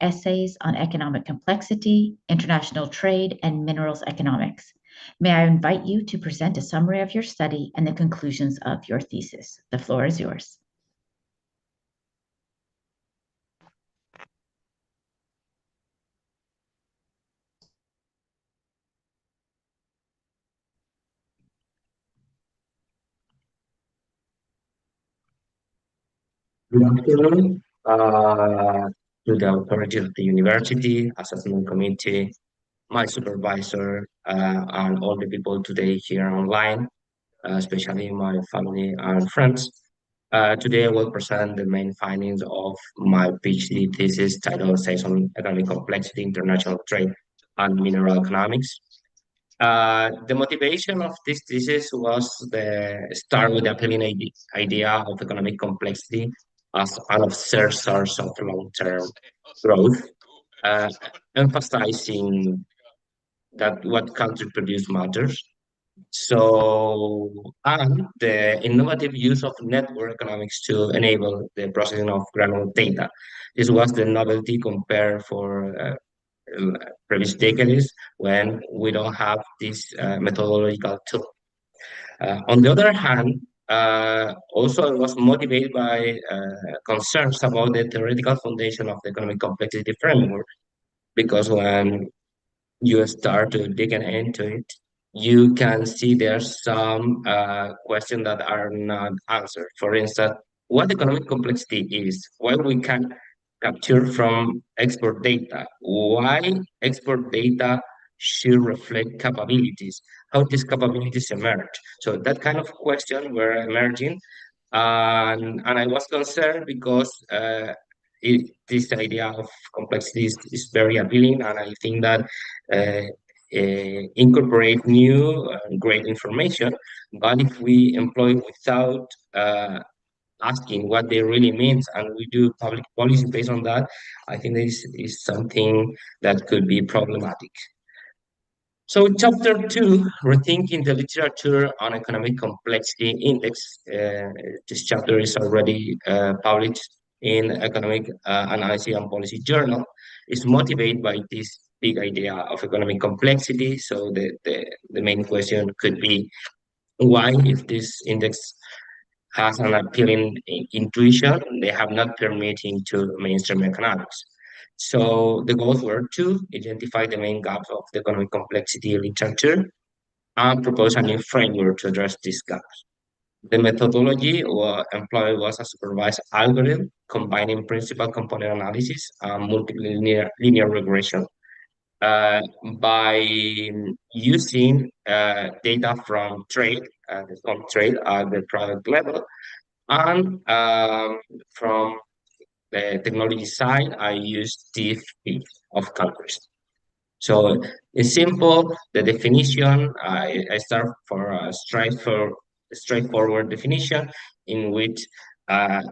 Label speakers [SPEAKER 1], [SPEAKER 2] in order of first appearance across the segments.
[SPEAKER 1] essays on economic complexity, international trade, and minerals economics. May I invite you to present a summary of your study and the conclusions of your thesis? The floor is yours.
[SPEAKER 2] Good afternoon to the authority of the university, assessment committee, my supervisor, and all the people today here online, especially my family and friends. Today I will present the main findings of my PhD thesis titled Essays on Economic Complexity, International Trade, and Mineral Economics. The motivation of this thesis was the start with the appealing idea of economic complexity as an observed source of long-term growth, uh, emphasizing that what country produce matters. So, and the innovative use of network economics to enable the processing of granular data. This was the novelty compared for previous decades when we don't have this methodological tool. On the other hand, also I was motivated by concerns about the theoretical foundation of the economic complexity framework, because when you start to dig into it, you can see there's some questions that are not answered. For instance, what economic complexity is, why we can capture from export data, why export data should reflect capabilities, how these capabilities emerge. So that kind of question were emerging, and I was concerned because this idea of complexity is very appealing, and I think that uh, incorporate new great information. But if we employ without asking what they really means, and we do public policy based on that, I think this is something that could be problematic. So chapter two, rethinking the literature on economic complexity index. This chapter is already published in Economic Analysis and Policy Journal. Is motivated by this big idea of economic complexity. So the main question could be why, if this index has an appealing intuition, they have not permitted into mainstream economics. So the goals were to identify the main gaps of the economic complexity literature and propose a new framework to address these gaps. The methodology employed was a supervised algorithm combining principal component analysis and multiple linear regression uh, by using data from trade, from trade at the product level, and from the technology side, I use TFP of countries. So in simple, the definition, I start for a straightforward definition in which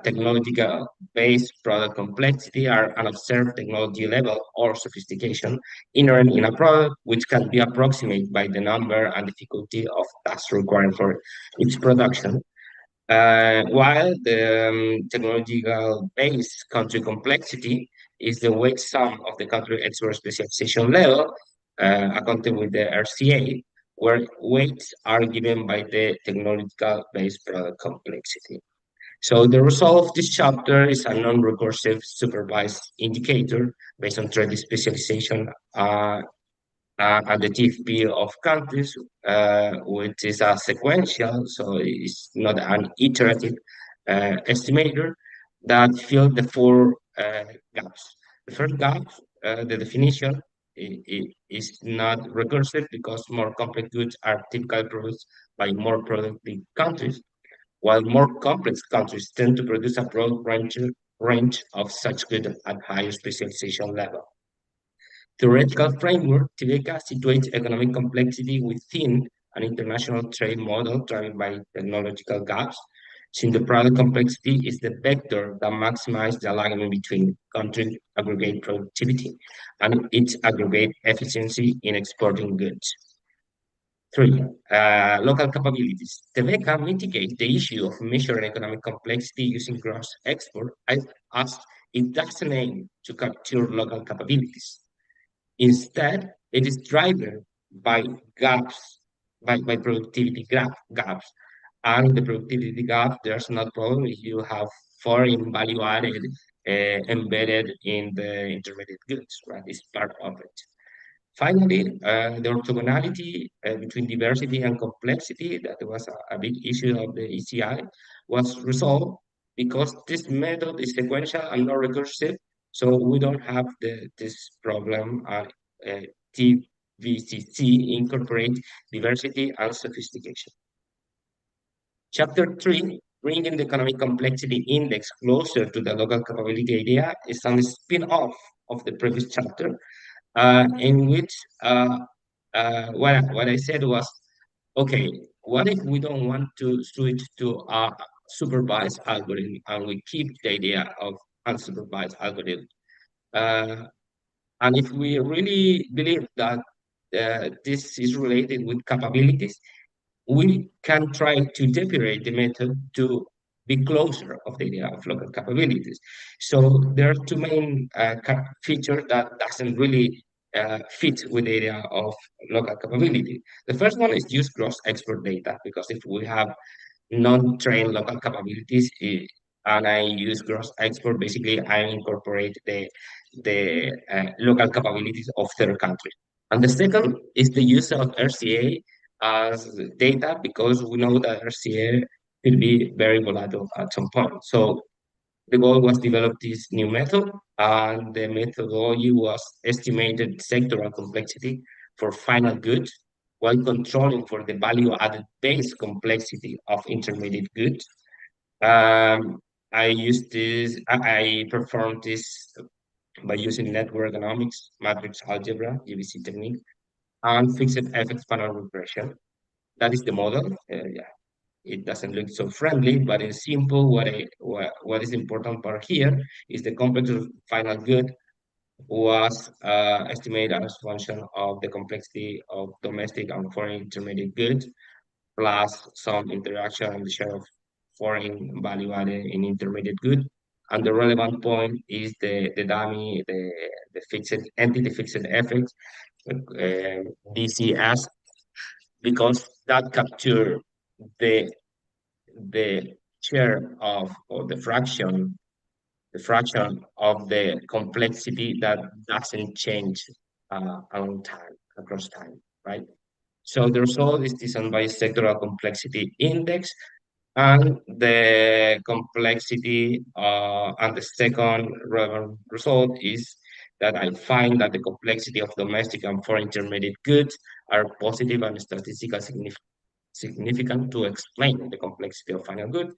[SPEAKER 2] technological-based product complexity are an observed technology level or sophistication inherent in a product, which can be approximated by the number and difficulty of tasks required for its production, while the technological-based country complexity is the weight sum of the country expert specialization level, accounted with the RCA, where weights are given by the technological-based product complexity. So the result of this chapter is a non-recursive supervised indicator based on trade specialization at the TFP of countries, which is a sequential, so it's not an iterative estimator that fill the four gaps. The first gap, the definition, is not recursive because more complex goods are typically produced by more productive countries, while more complex countries tend to produce a broad range of such goods at higher specialization level. Theoretical framework, TVECA situates economic complexity within an international trade model driven by technological gaps, since the product complexity is the vector that maximizes the alignment between country aggregate productivity and its aggregate efficiency in exporting goods. Three, local capabilities. TVECA mitigates the issue of measuring economic complexity using gross export as it doesn't aim to capture local capabilities. Instead, it is driven by gaps, by productivity gaps. And in the productivity gap, there's no problem if you have foreign value added embedded in the intermediate goods, right? It's part of it. Finally, the orthogonality between diversity and complexity, that was a big issue of the ECI, was resolved because this method is sequential and not recursive, so we don't have this problem. TVCC incorporate diversity and sophistication. Chapter 3, bringing the economic complexity index closer to the local capability idea, is a spin-off of the previous chapter in which what I said was, okay, what if we don't want to switch to a supervised algorithm and we keep the idea of unsupervised algorithm? Uh, and if we really believe that this is related with capabilities, we can try to depurate the method to be closer of the idea of local capabilities. So there are two main features that doesn't really fit with the idea of local capability. The first one is use gross expert data, because if we have non-trained local capabilities, and I use gross export, basically I incorporate the local capabilities of third countries. And the second is the use of RCA as data, because we know that RCA will be very volatile at some point. So the goal was develop this new method, and the methodology was estimated sectoral complexity for final goods while controlling for the value added base complexity of intermediate goods. Um, I performed this by using network economics, matrix algebra, GBC technique, and fixed effects panel regression. That is the model. Yeah, it doesn't look so friendly, but in simple, what is important part here is the complex of final good was estimated as function of the complexity of domestic and foreign intermediate goods plus some interaction and the share of foreign value added in intermediate good. And the relevant point is the dummy, the fixed entity fixed effects, DCS, because that capture the the share of, or the fraction of the complexity that doesn't change along time, across time, right? So the result is this unbiased sectoral complexity index, and the complexity, and the second relevant result is that I find that the complexity of domestic and foreign intermediate goods are positive and statistically significant to explain the complexity of final goods.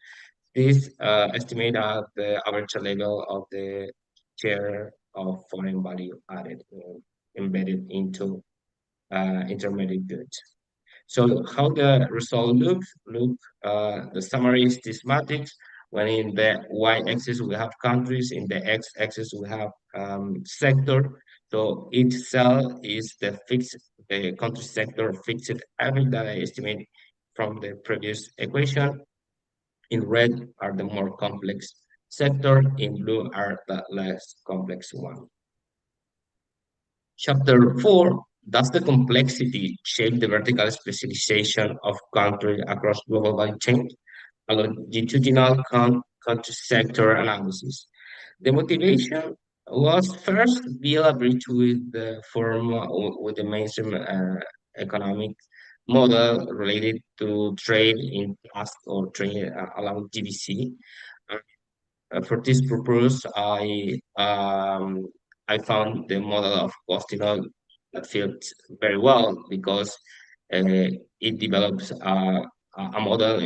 [SPEAKER 2] This estimate at the average level of the share of foreign value added embedded into intermediate goods. So how the result looks? The summary is this matrix. When in the y-axis we have countries, in the x-axis we have sector. So each cell is the country sector fixed average that I estimate from the previous equation. In red are the more complex sector, in blue are the less complex one. Chapter 4, does the complexity shape the vertical specialization of countries across global value chain? A longitudinal country sector analysis. The motivation was first build a bridge with the with the mainstream economic model related to trade in past or trade along GBC. For this purpose, I found the model of Costinol that fits very well, because it develops a model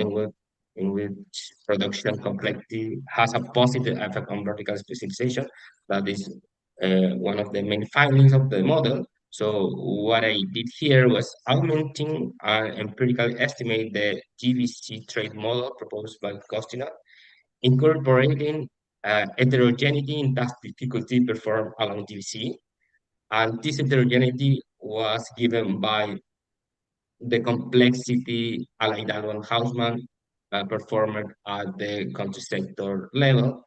[SPEAKER 2] in which production complexity has a positive effect on vertical specialization. That is one of the main findings of the model. So what I did here was augmenting and empirically estimate the GBC trade model proposed by Costinol, incorporating heterogeneity in task difficulty performed along GBC. And this heterogeneity was given by the complexity allied one Hausmann performed at the country sector level.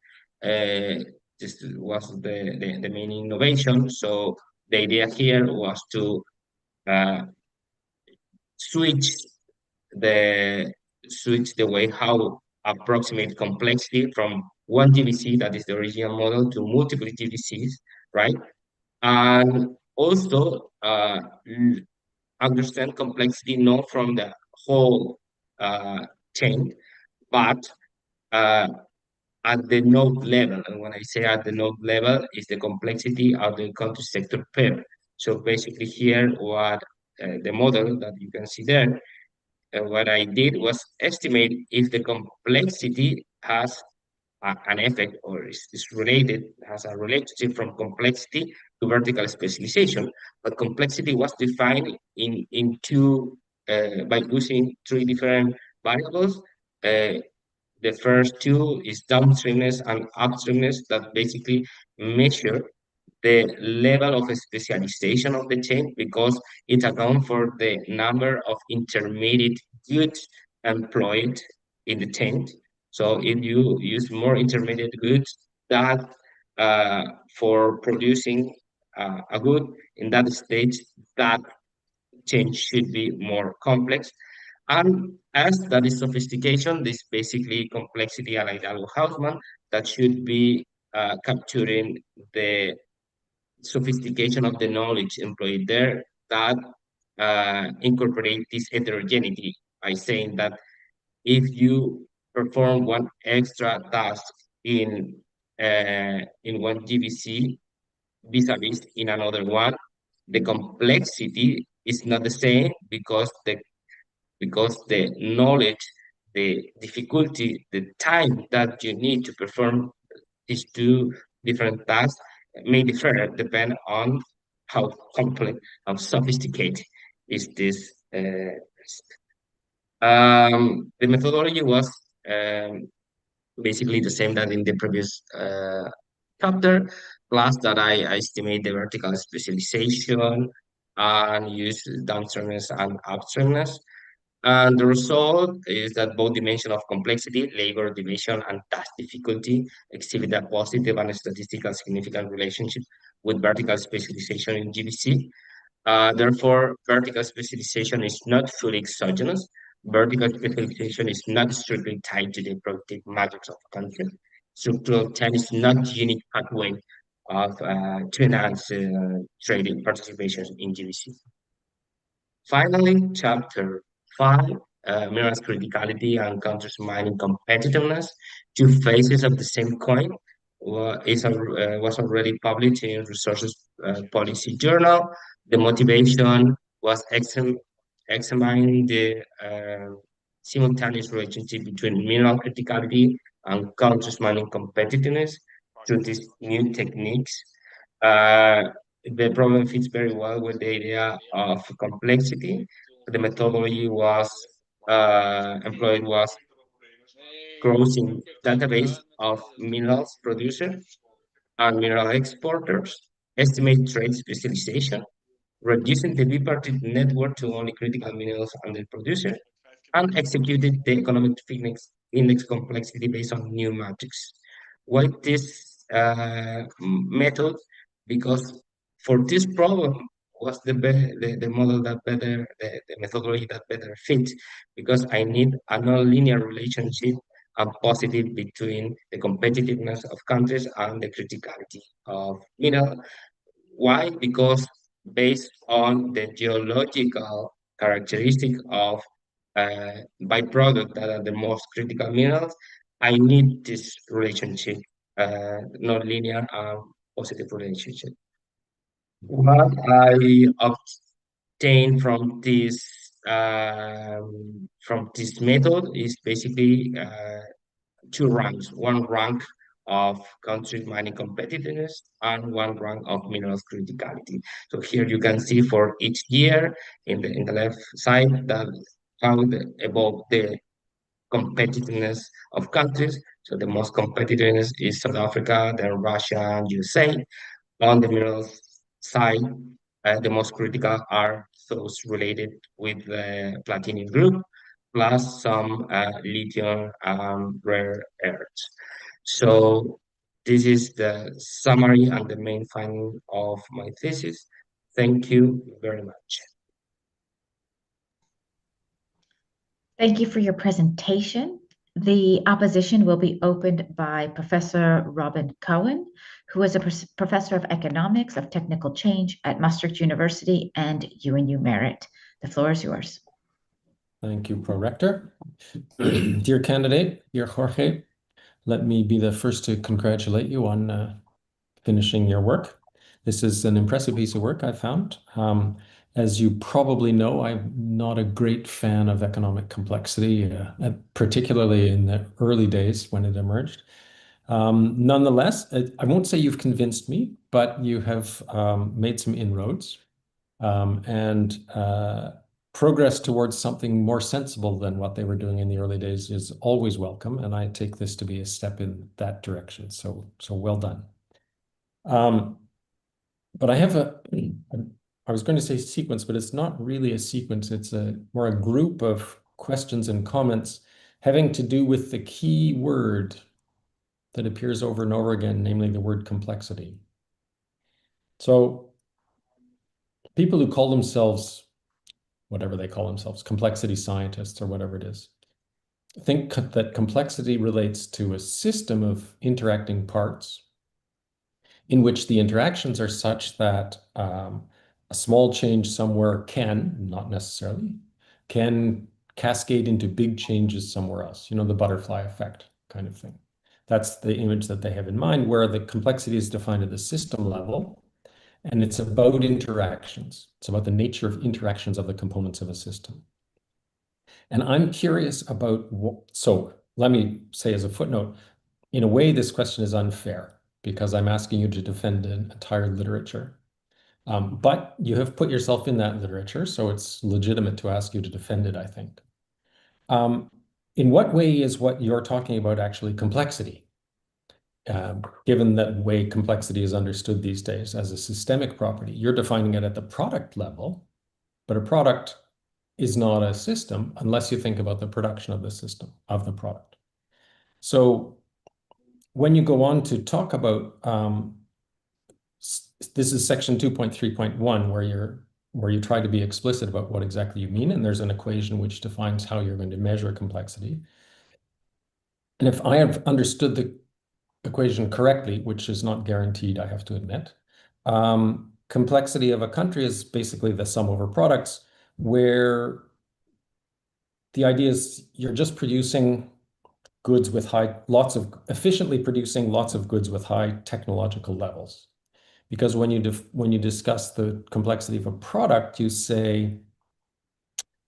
[SPEAKER 2] This was the main innovation. So the idea here was to uh, switch the the way how approximate complexity from one GVC, that is the original model, to multiple GVCs, right? And also understand complexity not from the whole chain, but uh, at the node level. And when I say at the node level, is the complexity of the country sector pair. So basically here, what the model that you can see there, what I did was estimate if the complexity has an effect or is related, has a relationship from complexity to vertical specialization. But complexity was defined in two, by using three different variables. Uh, the first two is downstreamness and upstreamness that basically measure the level of specialization of the chain because it accounts for the number of intermediate goods employed in the chain. So if you use more intermediate goods, that for producing a good in that stage, that chain should be more complex. And as that is sophistication, this basically complexity and ideal Hausman that should be capturing the sophistication of the knowledge employed there that incorporate this heterogeneity by saying that if you perform one extra task in one GVC vis-a-vis in another one, the complexity is not the same because the knowledge, the difficulty, the time that you need to perform these two different tasks may differ depend on how complex, how sophisticated is this. The methodology was um, basically the same that in the previous chapter, plus that I estimate the vertical specialization and use downstreamness and upstreamness. And the result is that both dimension of complexity, labor division, and task difficulty exhibit a positive and statistical significant relationship with vertical specialization in GBC. Therefore, vertical specialization is not fully exogenous. Vertical specialization is not strictly tied to the productive matrix of a country. Structural time is not unique pathway of to enhance trading participation in GBC. Finally, chapter 5, minerals criticality and counters mining competitiveness, two faces of the same coin, was already published in Resources Policy Journal. The motivation was examining the simultaneous relationship between mineral criticality and counters mining competitiveness through these new techniques. Uh, the problem fits very well with the idea of complexity. The methodology was employed was crossing database of minerals producers and mineral exporters, estimate trade specialization, reducing the bipartite network to only critical minerals and the producer, and executed the economic index complexity based on new matrix. Why this method? Because for this problem was the model that better, the methodology that better fits, because I need a non-linear relationship and positive between the competitiveness of countries and the criticality of mineral. Why? Because based on the geological characteristic of byproduct that are the most critical minerals, I need this relationship, non-linear and positive relationship. What I obtained from this method is basically two ranks. One rank of country mining competitiveness and one rank of minerals criticality. So here you can see for each year in the left side that how evolve the competitiveness of countries. So the most competitiveness is South Africa, then Russia and USA. On the minerals side, the most critical are those related with the platinum group, plus some lithium rare earths. So this is the summary and the main finding of my thesis. Thank you very much.
[SPEAKER 1] Thank you for your presentation. The opposition will be opened by Professor Robin Cohen, who is a professor of economics of technical change at Maastricht University and UNU Merit. The floor is yours.
[SPEAKER 3] Thank you, Prorector. Dear candidate, dear Jorge, let me be the first to congratulate you on finishing your work. This is an impressive piece of work I found. As you probably know, I'm not a great fan of economic complexity, particularly in the early days when it emerged. Nonetheless, I won't say you've convinced me, but you have made some inroads and progress towards something more sensible than what they were doing in the early days is always welcome, and I take this to be a step in that direction. So well done. But I have I was going to say sequence, but it's not really a sequence. It's more a group of questions and comments having to do with the key word that appears over and over again, namely the word complexity. So people who call themselves, whatever they call themselves, complexity scientists or whatever it is, think that complexity relates to a system of interacting parts in which the interactions are such that a small change somewhere can, not necessarily, can cascade into big changes somewhere else, the butterfly effect kind of thing. That's the image that they have in mind, where the complexity is defined at the system level, and it's about interactions. It's about the nature of interactions of the components of a system. And I'm curious about, so let me say as a footnote, in a way, this question is unfair because I'm asking you to defend an entire literature. But you have put yourself in that literature, so it's legitimate to ask you to defend it, I think. In what way is what you're talking about actually complexity? Given that way complexity is understood these days as a systemic property, you're defining it at the product level, but a product is not a system unless you think about the production of the system, of the product. So when you go on to talk about, this is section 2.3.1, where you try to be explicit about what exactly you mean, and there's an equation which defines how you're going to measure complexity. And if I have understood the equation correctly, which is not guaranteed, I have to admit, complexity of a country is basically the sum over products, where the idea is you're just producing goods with efficiently producing lots of goods with high technological levels. Because when you discuss the complexity of a product, you say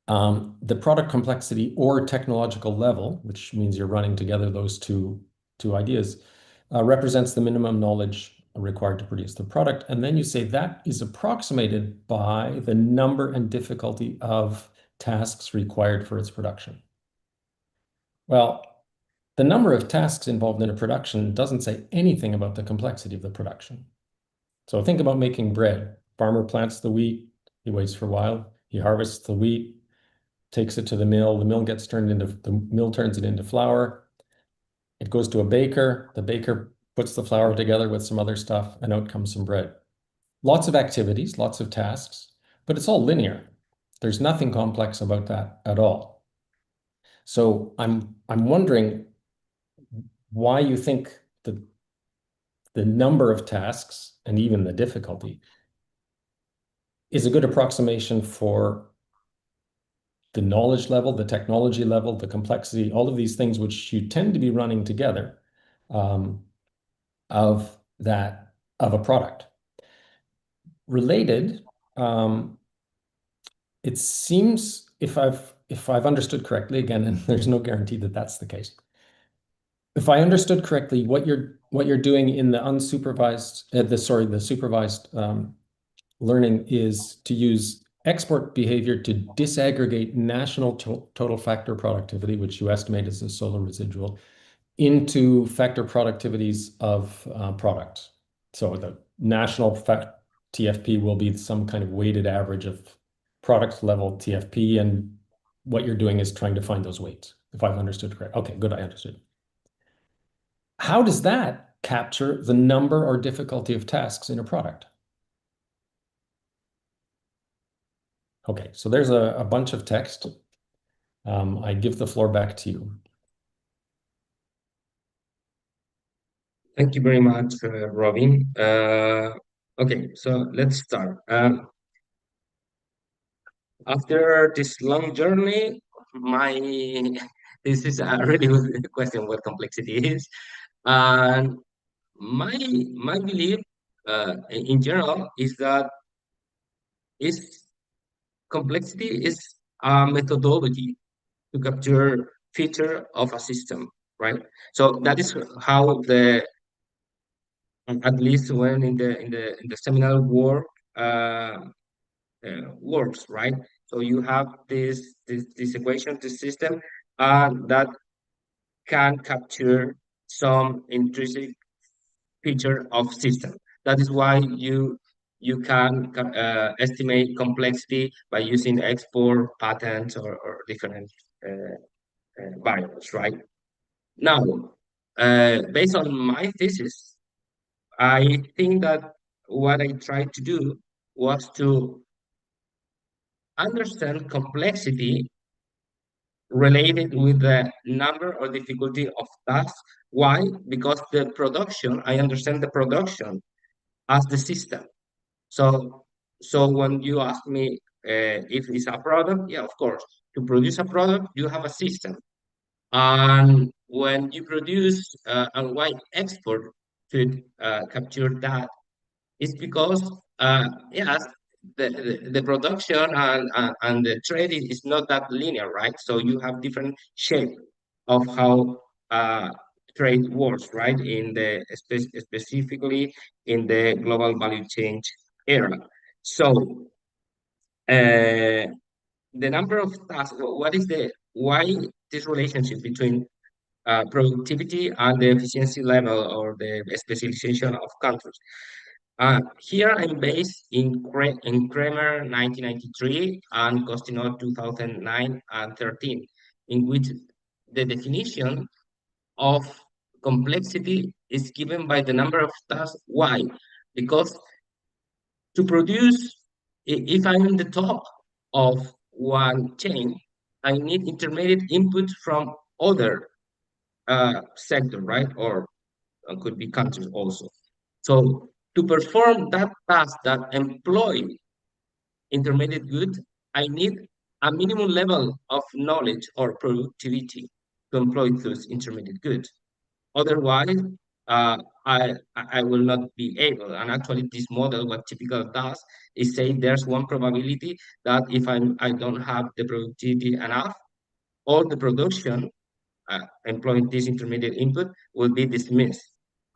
[SPEAKER 3] the product complexity or technological level, which means you're running together those two ideas, represents the minimum knowledge required to produce the product. And then you say that is approximated by the number and difficulty of tasks required for its production. Well, the number of tasks involved in a production doesn't say anything about the complexity of the production. So think about making bread. Farmer plants the wheat, he waits for a while, he harvests the wheat, takes it to the mill the mill turns it into flour. It goes to a baker, the baker puts the flour together with some other stuff, and out comes some bread. Lots of activities, lots of tasks, but it's all linear. There's nothing complex about that at all. So I'm wondering why you think the number of tasks and even the difficulty is a good approximation for the knowledge level, the technology level, the complexity, all of these things which you tend to be running together of a product. Related, it seems, if I've understood correctly, again, and there's no guarantee that that's the case. If I understood correctly, what you're doing in the unsupervised, the supervised learning is to use export behavior to disaggregate national total factor productivity, which you estimate as a solar residual, into factor productivities of products. So the national TFP will be some kind of weighted average of product level TFP, and what you're doing is trying to find those weights, if I've understood correct. Okay, good, I understood. How does that capture the number or difficulty of tasks in a product. Okay, so there's a bunch of text. I give the floor back to you.
[SPEAKER 2] Thank you very much, Robin. Okay, so let's start. After this long journey, my this is a really good question what complexity is. And my belief in general is that is complexity is a methodology to capture feature of a system, right? So that is how the at least when in the seminal work uh, works, right? So you have this equation, this system, that can capture some intrinsic feature of system. That is why you can estimate complexity by using export patterns or different uh, variables, right? Now, based on my thesis, I think that what I tried to do was to understand complexity related with the number or difficulty of tasks. Why? Because the production, I understand the production as the system. So, so when you ask me if it's a product, yeah, of course. To produce a product, you have a system. And when you produce and why export could capture that, it's because yes, the production and the trading is not that linear, right? So you have different shape of how trade works, right? In the specifically in the global value change era. So the number of tasks, what is the why this relationship between productivity and the efficiency level or the specialization of countries? Here I'm based in Kramer 1993 and Costino 2009 and 13, in which the definition of complexity is given by the number of tasks. Why? Because to produce, if I'm in the top of one chain, I need intermediate input from other sector, right? Or could be countries also. So to perform that task that employ intermediate good, I need a minimum level of knowledge or productivity to employ those intermediate goods. Otherwise, uh, I will not be able. And actually, this model, what typical does, is say there's one probability that if I don't have the productivity enough, all the production employing this intermediate input will be dismissed,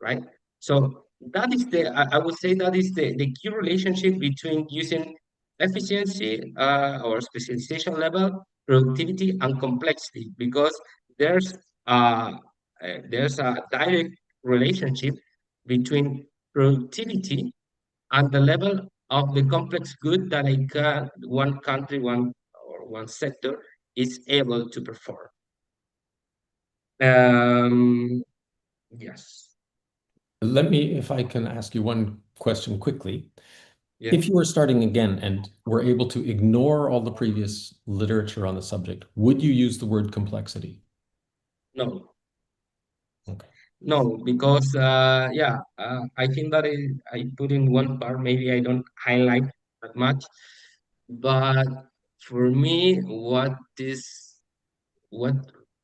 [SPEAKER 2] right? So that is I would say that is the key relationship between using efficiency or specialization level, productivity, and complexity, because there's there's a direct relationship between productivity and the level of the complex good that one country, one sector is able to perform. Um, yes.
[SPEAKER 3] Let me, if I can ask you one question quickly.
[SPEAKER 2] Yeah.
[SPEAKER 3] If you were starting again and were able to ignore all the previous literature on the subject, would you use the word complexity?
[SPEAKER 2] No.
[SPEAKER 3] Okay.
[SPEAKER 2] No, because yeah, I think that I put in one part. Maybe I don't highlight that much, but for me, what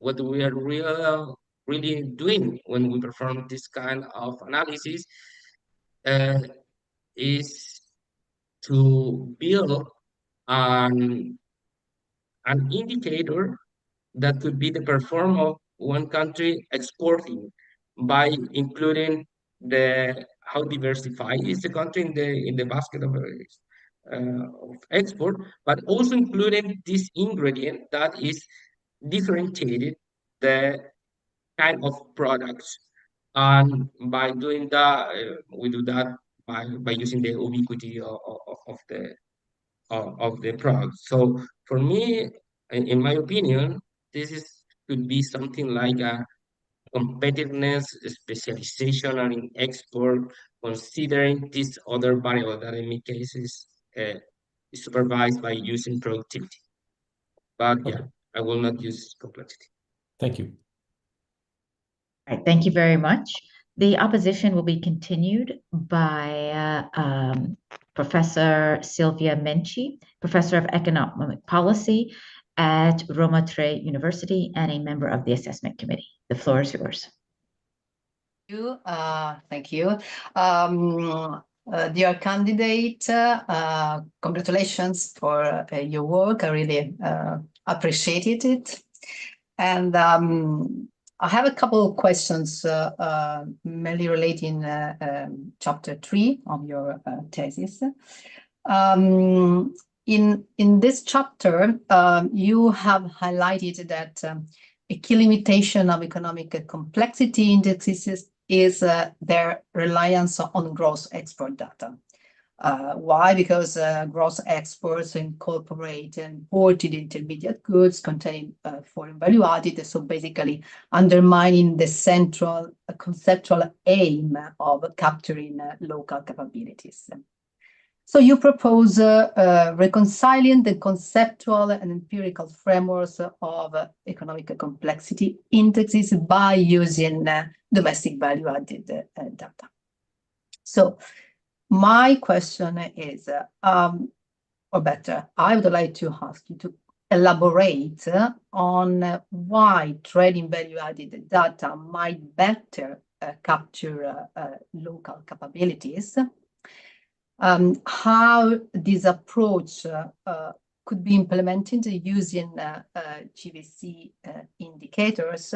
[SPEAKER 2] what we are really doing when we perform this kind of analysis uh, is to build an an indicator that could be the perform of one country exporting by including the how diversified is the country in the basket of export, but also including this ingredient that is differentiated the kind of products. And by doing that, we do that by using the ubiquity of the product. So for me, in my opinion, this is could be something like competitiveness, specialization, and in export, considering this other variable that in my case is supervised by using productivity. But yeah,
[SPEAKER 3] Okay.
[SPEAKER 2] I will not use complexity.
[SPEAKER 3] Thank you.
[SPEAKER 1] All right, thank you very much. The opposition will be continued by Professor Silvia Menchi, Professor of Economic Policy at Roma Tre University and a member of the Assessment Committee. The floor is yours.
[SPEAKER 4] Thank you. Dear candidate, congratulations for your work. I really appreciated it. And I have a couple of questions, mainly relating chapter 3 of your thesis. In this chapter, you have highlighted that a key limitation of economic complexity indexes is their reliance on gross export data. Why? Because gross exports incorporate imported intermediate goods containing foreign value added, so basically undermining the central conceptual aim of capturing local capabilities. So you propose reconciling the conceptual and empirical frameworks of economic complexity indexes by using domestic value-added data. So my question is, or better, I would like to ask you to elaborate on why trading value-added data might better capture local capabilities. How this approach could be implemented using GVC indicators,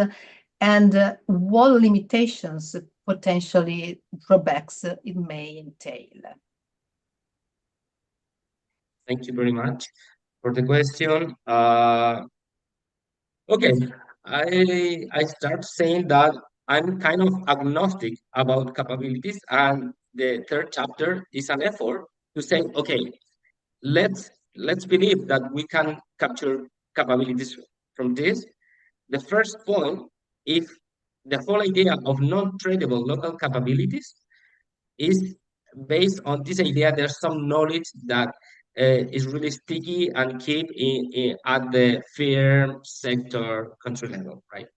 [SPEAKER 4] and what limitations, potentially drawbacks, it may entail.
[SPEAKER 2] Thank you very much for the question. Okay, I start saying that I'm kind of agnostic about capabilities, and the third chapter is an effort to say, okay, let's believe that we can capture capabilities from this. The first point, if the whole idea of non-tradable local capabilities is based on this idea, there's some knowledge that is really sticky and keep at the firm sector country level, right?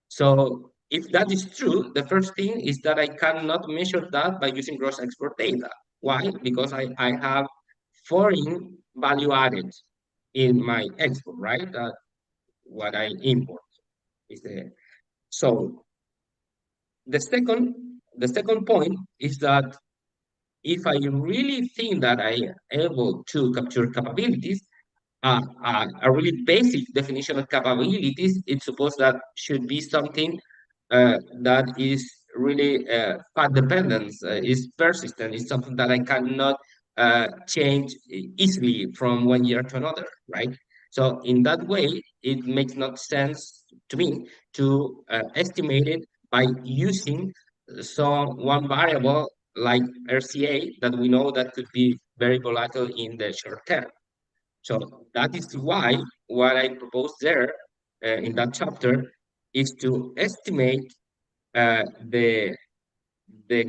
[SPEAKER 2] So if that is true, the first thing is that I cannot measure that by using gross export data. Why? Because I have foreign value added in my export, right? What I import is the so the second point is that if I really think that I am able to capture capabilities, a really basic definition of capabilities, it's supposed that should be something that is really path dependence, is persistent, is something that I cannot change easily from one year to another, right? So in that way, it makes not sense to me to estimate it by using one variable like RCA that we know that could be very volatile in the short term. So that is why what I propose there in that chapter is to estimate the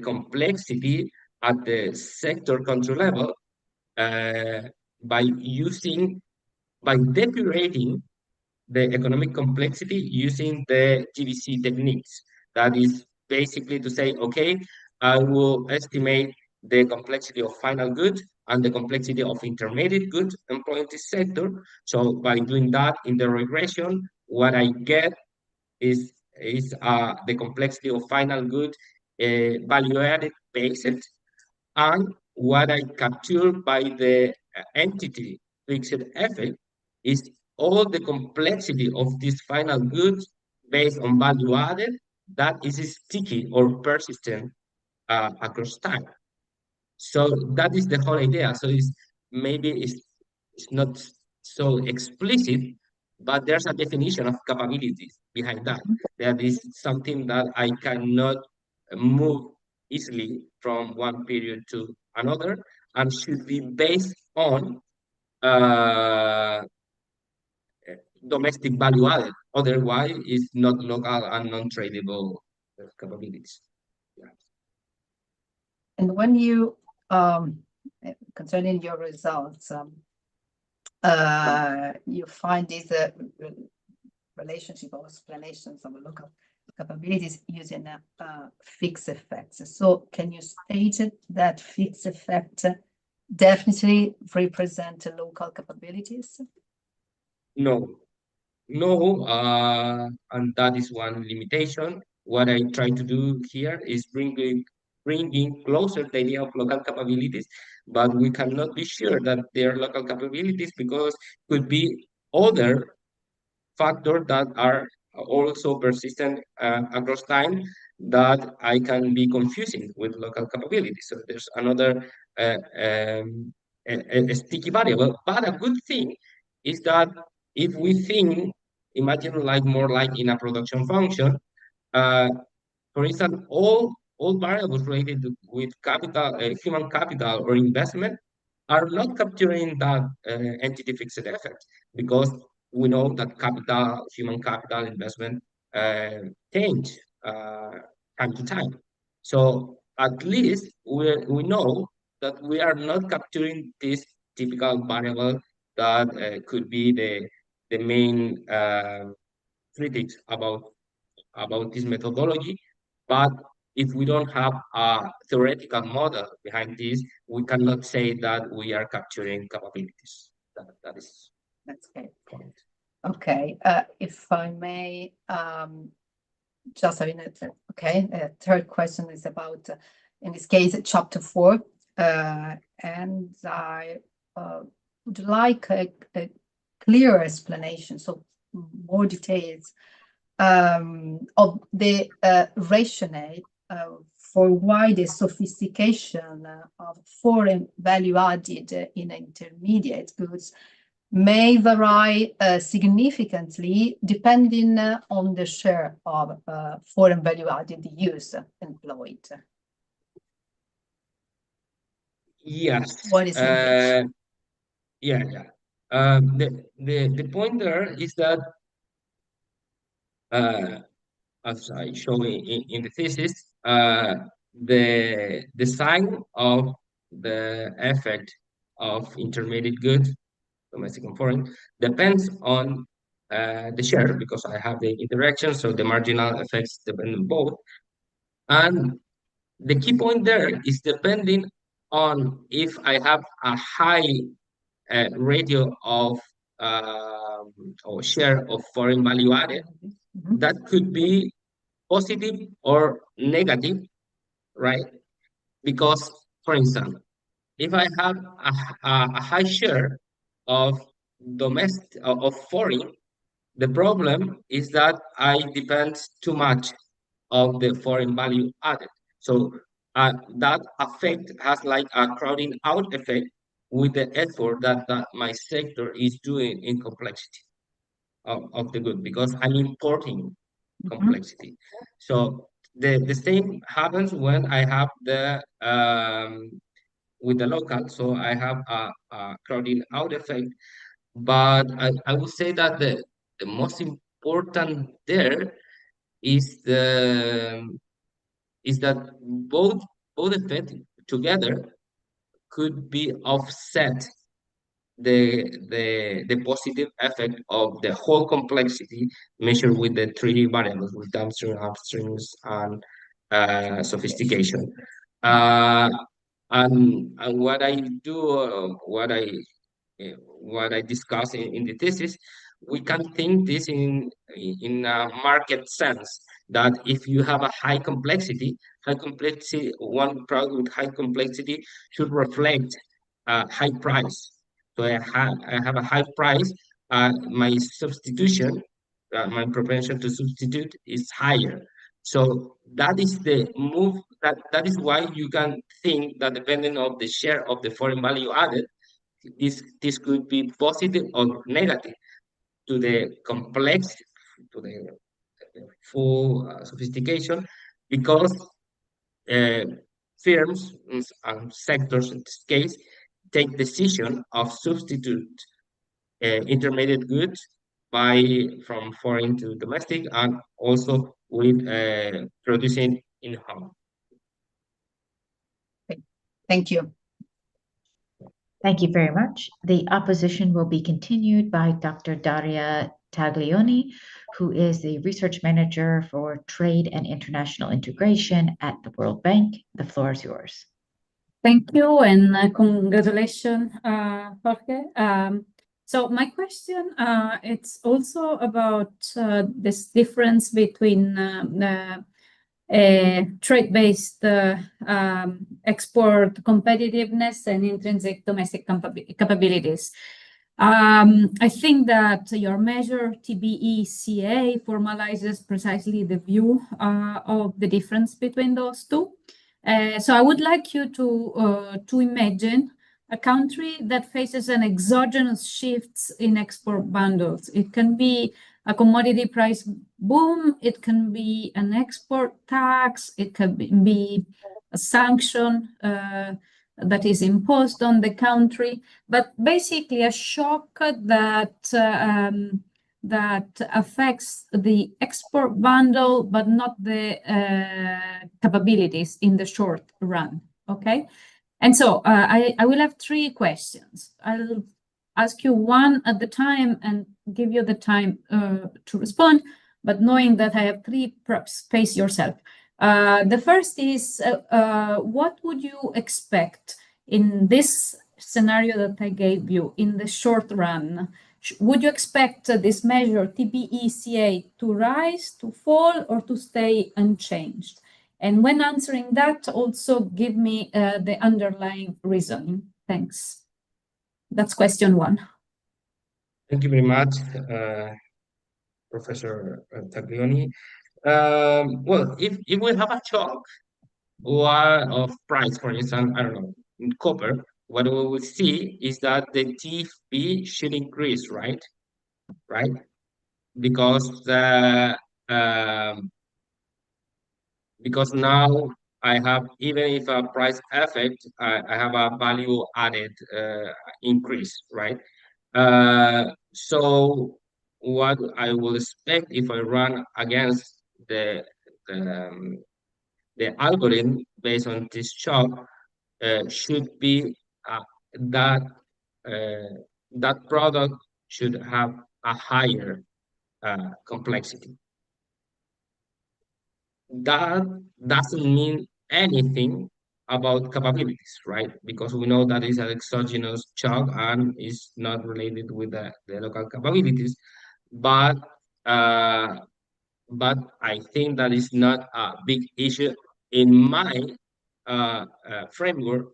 [SPEAKER 2] complexity at the sector control level uh, by depurating the economic complexity using the GVC techniques. That is basically to say, okay, I will estimate the complexity of final goods and the complexity of intermediate goods employed in this sector. So by doing that in the regression, what I get is the complexity of final good value-added basis, and what I capture by the entity fixed effect is all the complexity of these final goods based on value added that is sticky or persistent across time. So that is the whole idea. So it's not so explicit, but there's a definition of capabilities behind that. That is something that I cannot move easily from one period to another, and should be based on domestic value added. Otherwise, it's not local and non-tradable capabilities. Yeah.
[SPEAKER 4] And when you, concerning your results, you find these relationship or explanations of local capabilities using fixed effects. So can you state that fixed effect definitely represent local capabilities?
[SPEAKER 2] No, no, and that is one limitation. What I try to do here is bringing closer the idea of local capabilities, but we cannot be sure that they are local capabilities because could be other factors that are also persistent across time that I can be confusing with local capabilities. So there's another uh, um, a sticky variable. But a good thing is that if we think, imagine like more like in a production function, uh, for instance, all variables related with capital, human capital or investment are not capturing that entity fixed effect because we know that capital, human capital investment change uh, time to time. So at least we know that we are not capturing this typical variable that could be the main critics about this methodology. But if we don't have a theoretical model behind this, we cannot say that we are capturing capabilities. That is
[SPEAKER 4] That's okay.
[SPEAKER 2] point.
[SPEAKER 4] Okay, if I may, just a minute. Okay, third question is about, in this case, chapter 4, and I would like a clear explanation, so more details of the rationale for why the sophistication of foreign value added in intermediate goods may vary significantly depending on the share of foreign value added use employed.
[SPEAKER 2] Yes.
[SPEAKER 4] What is English?
[SPEAKER 2] Yeah, yeah. The point there is that as I show in the thesis, the sign of the effect of intermediate goods, domestic and foreign, depends on the share because I have the interaction, so the marginal effects depend on both. And the key point there is depending on if I have a high ratio of or share of foreign value added, that could be positive or negative, right? Because, for instance, if I have a high share of domestic of foreign, the problem is that I depend too much of the foreign value added. So that effect has like a crowding out effect with the effort that my sector is doing in complexity of the good because I'm importing complexity. So the same happens when I have the with the local. So I have a crowding out effect. But I would say that the most important there is that both effects together could be offset the positive effect of the whole complexity measured with the three variables with downstream, upstreams, and sophistication. Uh, and what I do, what I discuss in the thesis, we can think this in a market sense that if you have a high complexity, one product with high complexity should reflect a high price. So I have a high price, my substitution, my propensity to substitute is higher. So that is the move that is why you can think that depending on the share of the foreign value added, this could be positive or negative to the complex, to the full sophistication, because uh, firms and sectors in this case take decision of substitute intermediate goods from foreign to domestic, and also with producing in home.
[SPEAKER 4] Thank you.
[SPEAKER 1] Thank you very much. The opposition will be continued by Dr. Daria Taglioni, who is the research manager for trade and international integration at the World Bank. The floor is yours.
[SPEAKER 5] Thank you, and congratulations, Jorge. So my question, it's also about this difference between trade-based export competitiveness and intrinsic domestic capabilities. I think that your measure TBECA formalizes precisely the view of the difference between those two. So I would like you to imagine a country that faces an exogenous shifts in export bundles. It can be a commodity price boom, it can be an export tax, it can be a sanction that is imposed on the country, but basically a shock that affects the export bundle, but not the capabilities in the short run, okay? And so I will have three questions. I'll ask you one at the time and give you the time to respond, but knowing that I have three, perhaps pace yourself. The first is, what would you expect in this scenario that I gave you in the short run? Would you expect this measure TBECA to rise, to fall, or to stay unchanged? And when answering that, also give me the underlying reasoning. Thanks. That's question one.
[SPEAKER 2] Thank you very much, Professor Taglioni. Well, if we have a shock of price, for instance, I don't know, in copper, what we will see is that the TFB should increase, right? Right? Because because now I have, even if a price effect, I have a value added increase, right? So what I will expect if I run against the algorithm based on this shock should be that that product should have a higher complexity. That doesn't mean anything about capabilities, right? Because we know that is an exogenous shock and is not related with the local capabilities. But I think that is not a big issue in my framework,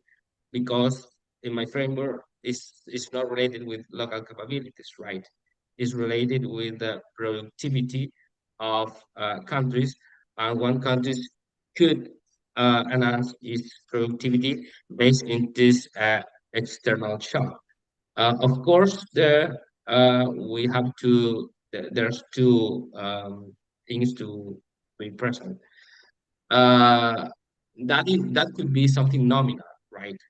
[SPEAKER 2] because in my framework is not related with local capabilities, right? It's related with the productivity of countries, and one country could enhance its productivity based in this external shock. Of course, we have to. There's two things to be present. That could be something nominal, right?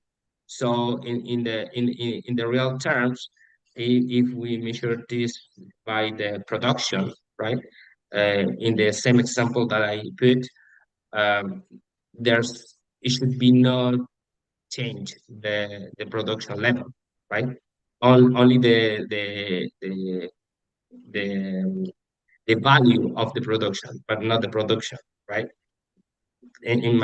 [SPEAKER 2] So in the real terms, if we measure this by the production, right? In the same example that I put, it should be no change the production level, right? Only the value of the production, but not the production, right? In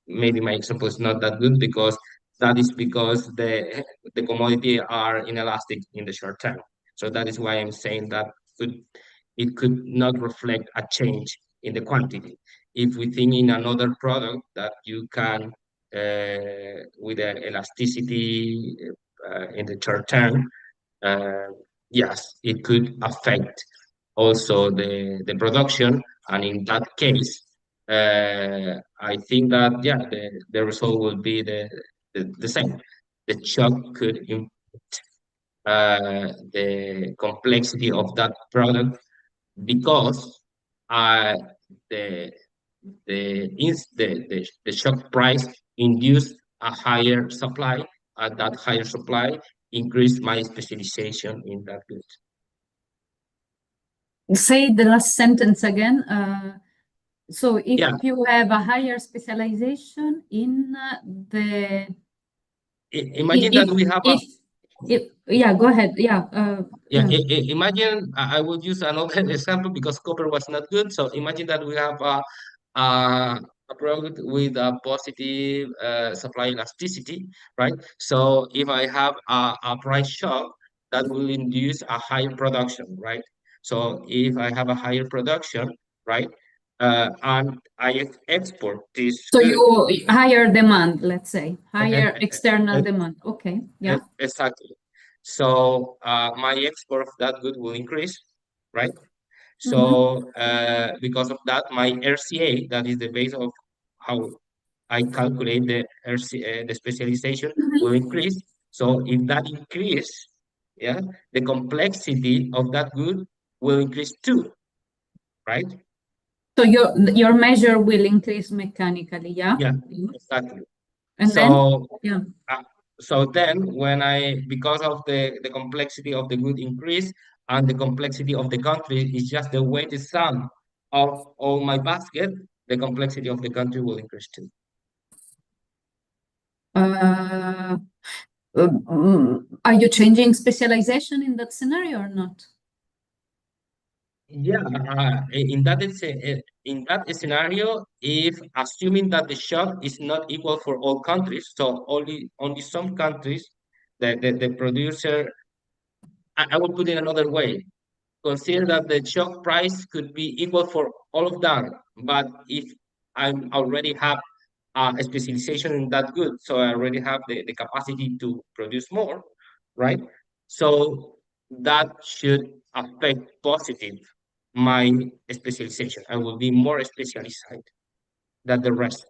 [SPEAKER 2] maybe my example is not that good, because that is because the commodity are inelastic in the short term. So that is why I'm saying that it could not reflect a change in the quantity. If we think in another product that you can with the elasticity in the short term, yes, it could affect also the production, and in that case, I think that yeah, the result will be the same. The shock could impact the complexity of that product, because the the shock price induced a higher supply, and that higher supply increased my specialization in that good.
[SPEAKER 5] say the last sentence again. So if
[SPEAKER 2] Yeah.
[SPEAKER 5] you have a higher specialization in the
[SPEAKER 2] Imagine that we have a
[SPEAKER 5] yeah, go ahead. Yeah.
[SPEAKER 2] yeah. Imagine I would use another example because copper was not good. So imagine that we have a product with a positive supply elasticity, right? So if I have a price shock, that will induce a higher production, right? So if I have a higher production, right, and I export this
[SPEAKER 5] So
[SPEAKER 2] good,
[SPEAKER 5] you higher demand, let's say, higher
[SPEAKER 2] e-
[SPEAKER 5] external
[SPEAKER 2] e-
[SPEAKER 5] demand. Okay. Yeah.
[SPEAKER 2] exactly. So my export of that good will increase, right? So because of that, my RCA, that is the base of how I calculate the RCA, the specialization, will increase. So if that increase, yeah, the complexity of that good will increase too, right?
[SPEAKER 5] So your measure will increase mechanically. Yeah.
[SPEAKER 2] Yeah, exactly.
[SPEAKER 5] And then,
[SPEAKER 2] So
[SPEAKER 5] yeah.
[SPEAKER 2] so then when because of the complexity of the good increase and the complexity of the country is just the weighted sum of all my basket, the complexity of the country will increase too.
[SPEAKER 5] Are you changing specialization in that scenario or not?
[SPEAKER 2] Yeah, in that scenario, if assuming that the shock is not equal for all countries, so only some countries, the producer, I will put it another way. Consider that the shock price could be equal for all of them, but if I already have a specialization in that good, so I already have the capacity to produce more, right? So that should affect positive my specialization. I will be more specialized than the rest,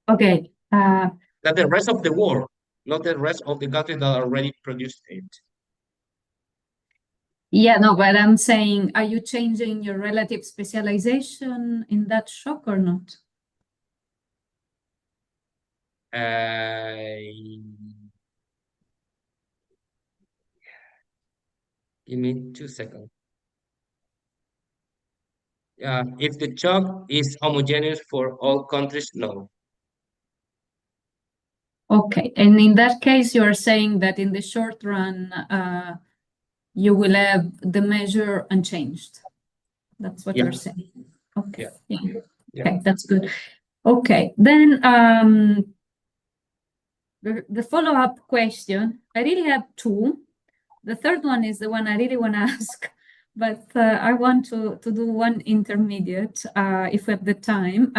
[SPEAKER 5] Okay.
[SPEAKER 2] than the rest of the world, not the rest of the countries that already produced it.
[SPEAKER 5] Yeah, no, but I'm saying, are you changing your relative specialization in that shock or not?
[SPEAKER 2] Give me 2 seconds. If the shock is homogeneous for all countries, no.
[SPEAKER 5] Okay. And in that case, you're saying that in the short run, you will have the measure unchanged. That's what
[SPEAKER 2] Yeah.
[SPEAKER 5] you're saying. Okay.
[SPEAKER 2] Yeah.
[SPEAKER 5] Yeah.
[SPEAKER 2] Yeah.
[SPEAKER 5] Okay, that's good. Okay. Then the follow-up question, I really have two. The third one is the one I really want to ask, but I want to do one intermediate if we have the time.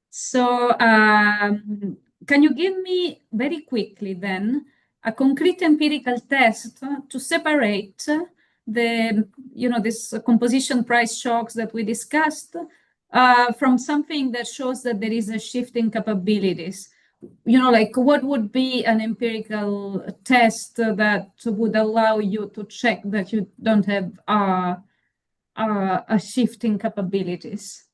[SPEAKER 5] So can you give me very quickly then a concrete empirical test to separate the, this composition price shocks that we discussed from something that shows that there is a shift in capabilities? Like what would be an empirical test that would allow you to check that you don't have a shift in capabilities?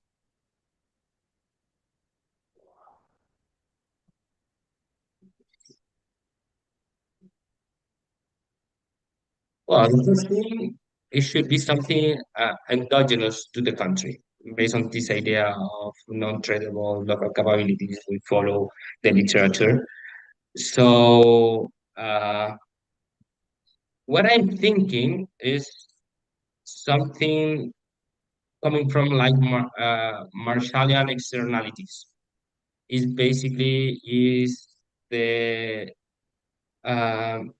[SPEAKER 2] Well, the first thing, it should be something endogenous to the country, based on this idea of non-tradable local capabilities. We follow the literature. So, what I'm thinking is something coming from like Marshallian externalities. Is basically is the um,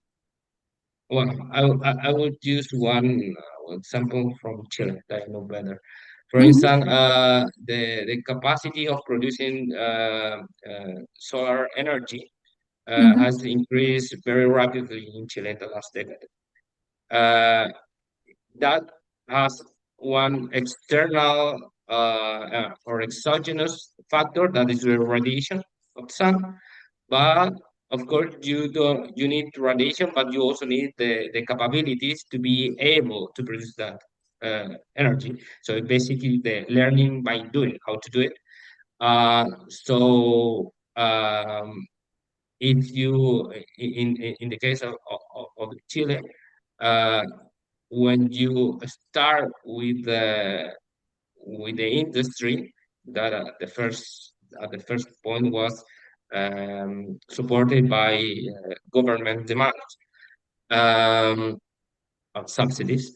[SPEAKER 2] well, I would use one example from Chile that I know better. For instance, the capacity of producing solar energy has increased very rapidly in Chile in the last decade. That has one external or exogenous factor, that is the radiation of sun. But of course, you need radiation, but you also need the capabilities to be able to produce that energy. So basically, the learning by doing how to do it. So if you in the case of Chile, uh, when you start with the industry, that the first point was supported by government demand of subsidies.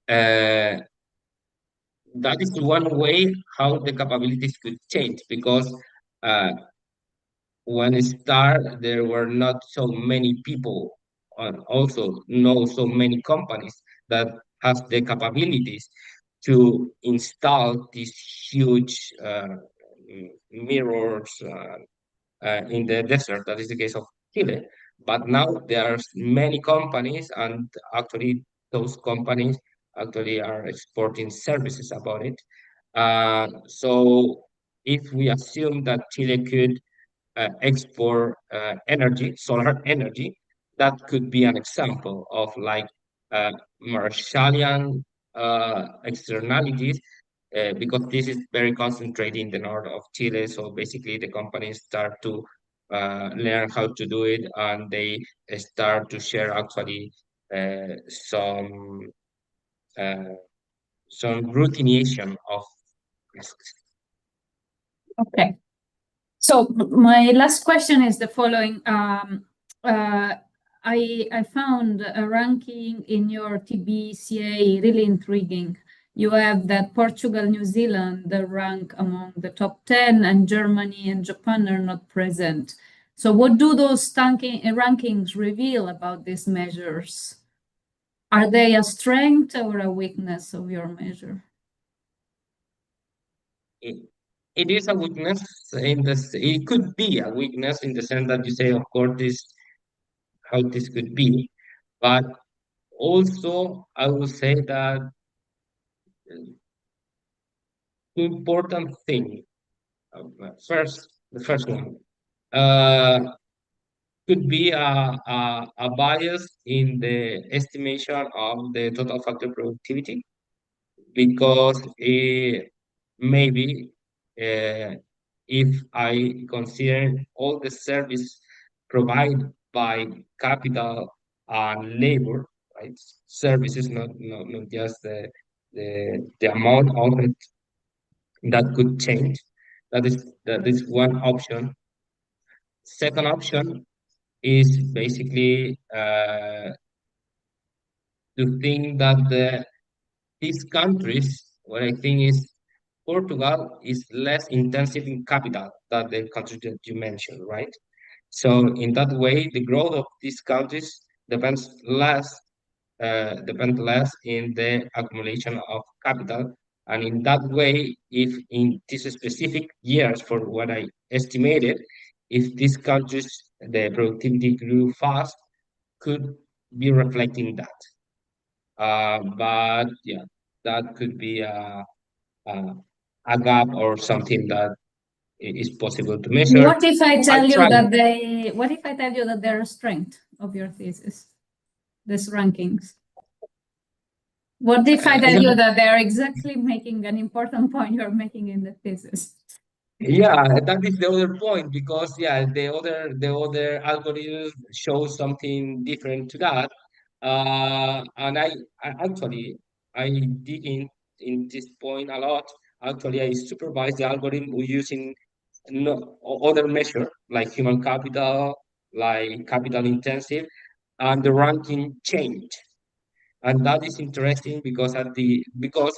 [SPEAKER 2] That is one way how the capabilities could change, because uh, when it started, there were not so many people, and also no so many companies that have the capabilities to install these huge mirrors in the desert. That is the case of Chile. But now there are many companies, and actually those companies actually are exporting services about it. So if we assume that Chile could export energy, solar energy, that could be an example of like Marshallian externalities, because this is very concentrated in the north of Chile. So basically, the companies start to learn how to do it, and they start to share actually uh, some uh, some routinization of risks.
[SPEAKER 5] Okay. So my last question is the following. I found a ranking in your TBCA really intriguing. You have that Portugal, New Zealand, the rank among the top 10, and Germany and Japan are not present. So what do those rankings reveal about these measures? Are they a strength or a weakness of your measure?
[SPEAKER 2] It is a weakness in this. It could be a weakness in the sense that you say, of course, this how this could be, but also I would say that important thing, the first one, uh, could be a bias in the estimation of the total factor productivity, because maybe if I consider all the service provided by capital and labor, right? Services, not just the amount of it, that could change. That is one option. Second option is basically to think that these countries, what I think is Portugal is less intensive in capital than the countries that you mentioned, right? So in that way, the growth of these countries depend less in the accumulation of capital. And in that way, if in these specific years, for what I estimated, if these countries, the productivity grew fast, could be reflecting that. But yeah, that could be a, a gap or something that is possible to measure.
[SPEAKER 5] What if I tell
[SPEAKER 2] I
[SPEAKER 5] you
[SPEAKER 2] tried.
[SPEAKER 5] that what if I tell you that they're a strength of your thesis, these rankings? What if I tell you that they're exactly making an important point you're making in the thesis?
[SPEAKER 2] Yeah, that is the other point, because yeah, the other algorithm shows something different to that. And I actually I dig in this point a lot. Actually, I supervise the algorithm using no other measure like human capital, like capital intensive, and the ranking changed. And that is interesting, because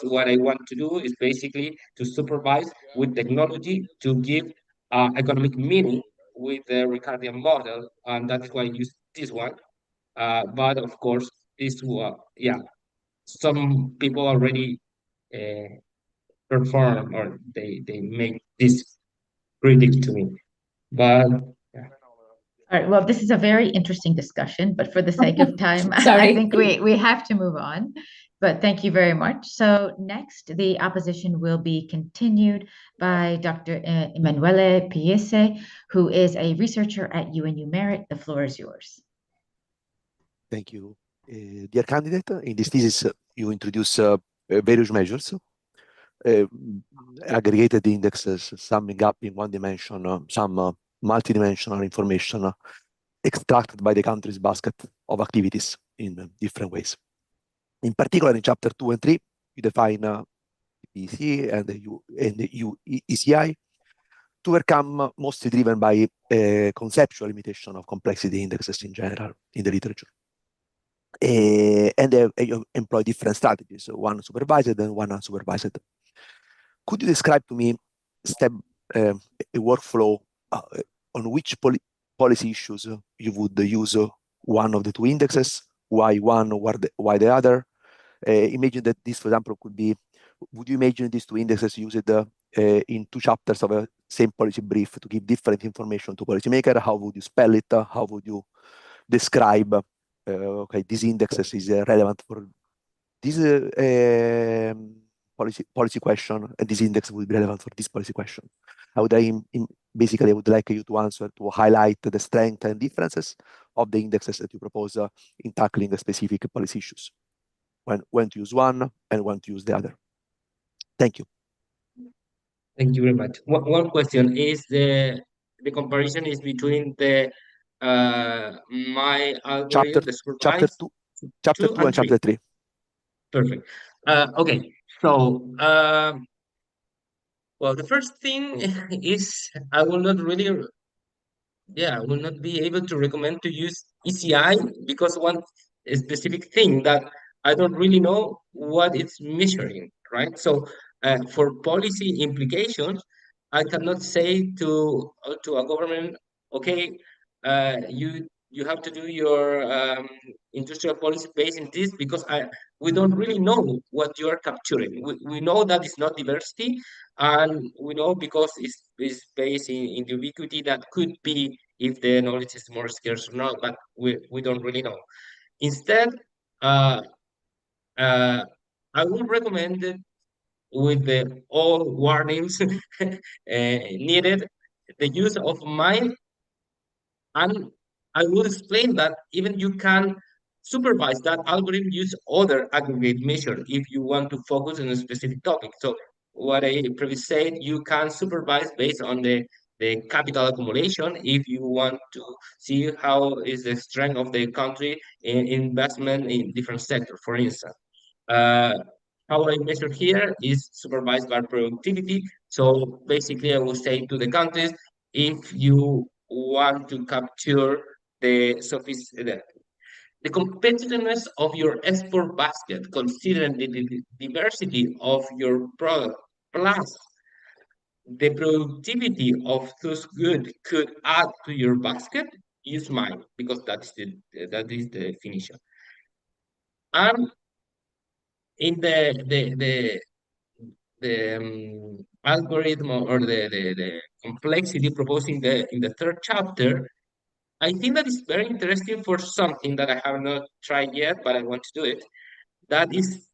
[SPEAKER 2] what I want to do is basically to supervise with technology to give economic meaning with the Ricardian model, and that is why I use this one. But of course, this one, yeah, some people already uh, perform, or they make this predict to me. But yeah.
[SPEAKER 1] All right, well, this is a very interesting discussion, but for the sake of time, I
[SPEAKER 5] Sorry.
[SPEAKER 1] think we have to move on. But thank you very much. So next, the opposition will be continued by Dr. Emanuele Piese, who is a researcher at UNU Merit. The floor is yours.
[SPEAKER 6] Thank you. Dear candidate, in this thesis, you introduce various measures, aggregated indexes, summing up in one dimension, some multidimensional information extracted by the country's basket of activities in different ways. In particular, in chapter 2 and 3, you define PC and the ECI to overcome, mostly driven by conceptual limitation of complexity indexes in general in the literature. And they employ different strategies, one supervised and one unsupervised. Could you describe to me a workflow on which policy issues you would use one of the two indexes, why one, why the other? Imagine that this, for example, could be, would you imagine these two indexes used in two chapters of a same policy brief to give different information to policymaker? How would you spell it? How would you describe, okay, this indexes is relevant for this policy question, and this index would be relevant for this policy question? Basically, I would like you to answer, to highlight the strengths and differences of the indexes that you propose in tackling the specific policy issues. When to use one and when to use the other. Thank you.
[SPEAKER 2] Thank you very much. One question is the comparison is between the my algorithm, the
[SPEAKER 6] Chapter
[SPEAKER 2] supervised,
[SPEAKER 6] 2 and chapter 3.
[SPEAKER 2] Perfect. Okay. So well, the first thing is I will not be able to recommend to use ECI because one specific thing that I don't really know what it's measuring, right? So for policy implications, I cannot say to a government, okay, you have to do your industrial policy based in this because we don't really know what you are capturing. We know that it's not diversity, and we know because it's based in the ubiquity that could be if the knowledge is more scarce or not, but we don't really know. Instead, uh, I would recommend it with the all warnings needed, the use of mine, and I will explain that even you can supervise that algorithm use other aggregate measures if you want to focus on a specific topic. So what I previously said, you can supervise based on the capital accumulation if you want to see how is the strength of the country in investment in different sectors, for instance. Uh, how I measure here is supervised by productivity. So basically, I will say to the countries, if you want to capture the competitiveness of your export basket, considering the diversity of your product, plus the productivity of those goods could add to your basket, use mine because that is the definition. And in the algorithm or the complexity proposed in the third chapter, I think that is very interesting for something that I have not tried yet, but I want to do it. That is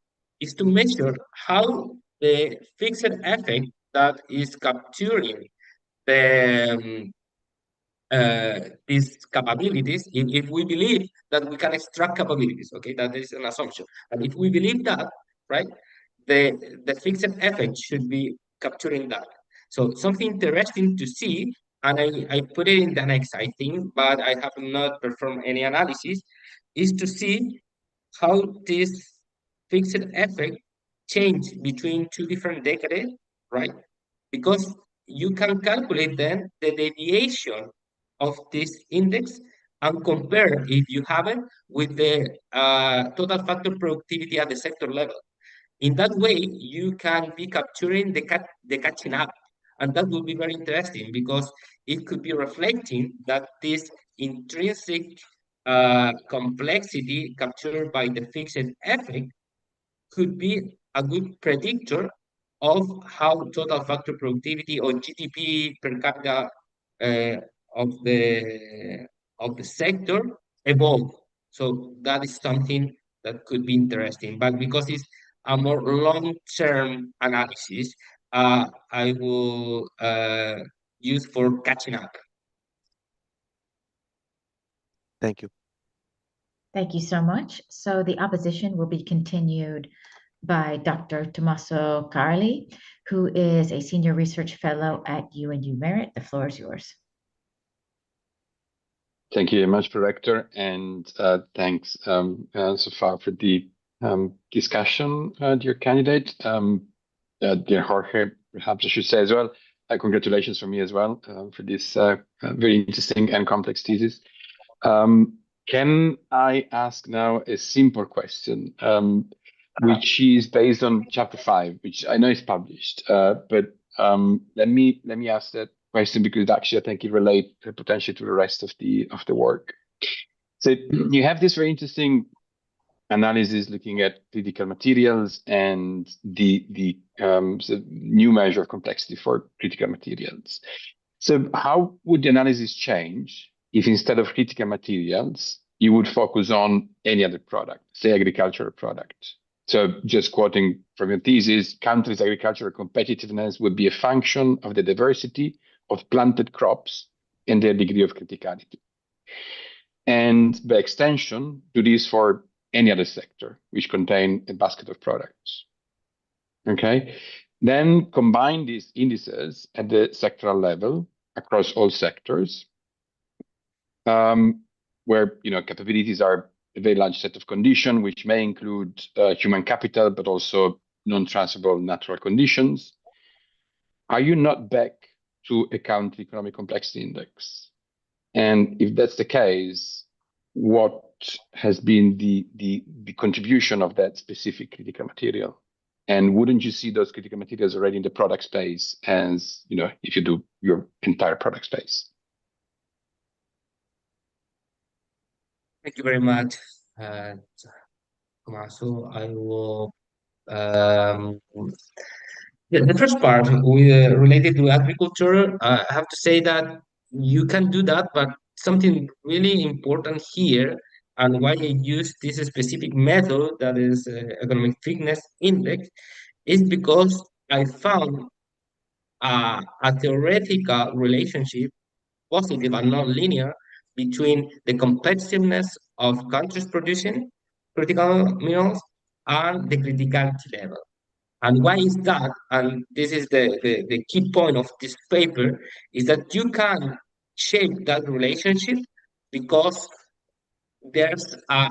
[SPEAKER 2] to measure how the fixed effect that is capturing the these capabilities, if we believe that we can extract capabilities, okay, that is an assumption. But if we believe that, right, the fixed effect should be capturing that. So something interesting to see, and I put it in the next, I think, but I have not performed any analysis, is to see how this fixed effect change between two different decades, right? Because you can calculate then the deviation of this index and compare, if you have it, with the total factor productivity at the sector level. In that way, you can be capturing the catching up. And that will be very interesting because it could be reflecting that this intrinsic complexity captured by the fixed effect could be a good predictor of how total factor productivity or GDP per capita uh, of the sector evolve. So that is something that could be interesting. But because it's a more long-term analysis, I will use for catching up.
[SPEAKER 6] Thank you.
[SPEAKER 1] Thank you so much. So the opposition will be continued by Dr. Tommaso Carli, who is a senior research fellow at UNU Merit. The floor is yours.
[SPEAKER 7] Thank you very much, Director, and thanks so far for the discussion, dear candidate. Dear Jorge, perhaps I should say as well, congratulations from me as well for this very interesting and complex thesis. Can I ask now a simple question, which is based on chapter 5, which I know is published, but let me ask that question because actually I think it relates potentially to the rest of the work. So you have this very interesting analysis looking at critical materials and the new measure of complexity for critical materials. So how would the analysis change if instead of critical materials, you would focus on any other product, say agricultural product? So just quoting from your thesis, countries' agricultural competitiveness would be a function of the diversity of planted crops and their degree of criticality. And by extension, do this for any other sector which contain a basket of products. Okay, then combine these indices at the sectoral level across all sectors, where capabilities are a very large set of conditions, which may include human capital, but also non-transferable natural conditions. Are you not back to a country economic complexity index? And if that's the case, what has been the contribution of that specific critical material? And wouldn't you see those critical materials already in the product space as, if you do your entire product space?
[SPEAKER 2] Thank you very much, Tommaso. I will. The first part related to agriculture, I have to say that you can do that, but something really important here, and why I use this specific method that is economic fitness index, is because I found a theoretical relationship, positive and non-linear, between the competitiveness of countries producing critical minerals and the criticality level. And why is that? And this is the key point of this paper, is that you can shape that relationship because there's a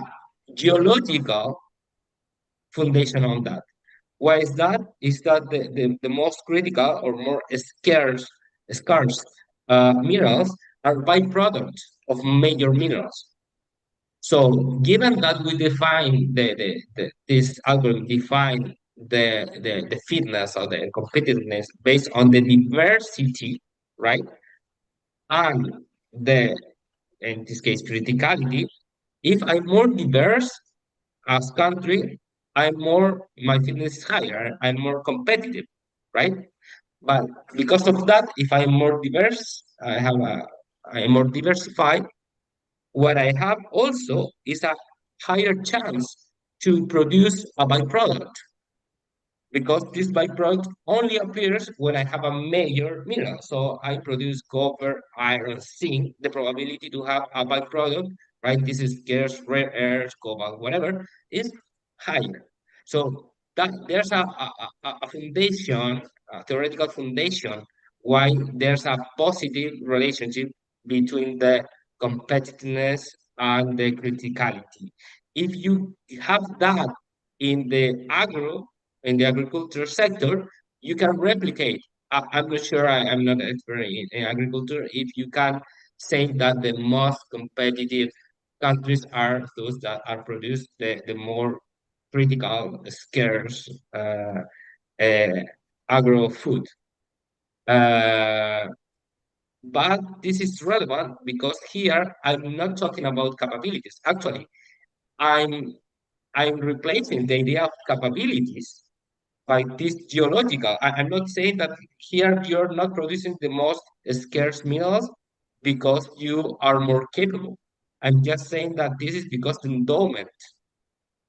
[SPEAKER 2] geological foundation on that. Why is that? Is that the most critical or more scarce minerals are byproducts of major minerals. So given that we define this algorithm define the fitness or the competitiveness based on the diversity, right? And in this case, criticality, if I'm more diverse as country, my fitness is higher, I'm more competitive, right? But because of that, if I'm more diverse, I'm more diversified, what I have also is a higher chance to produce a byproduct, because this byproduct only appears when I have a major mineral. So I produce copper, iron, zinc. The probability to have a byproduct, right? This is scarce, rare earth, cobalt, whatever, is higher. So there's a foundation, a theoretical foundation, why there's a positive relationship between the competitiveness and the criticality. If you have that in the agriculture sector, you can replicate. I'm not sure, I'm not an expert in agriculture. If you can say that the most competitive countries are those that are produced the more critical, scarce agro food. But this is relevant because here I'm not talking about capabilities. Actually, I'm replacing the idea of capabilities by this geological. I'm not saying that here you're not producing the most scarce minerals because you are more capable. I'm just saying that this is because the endowment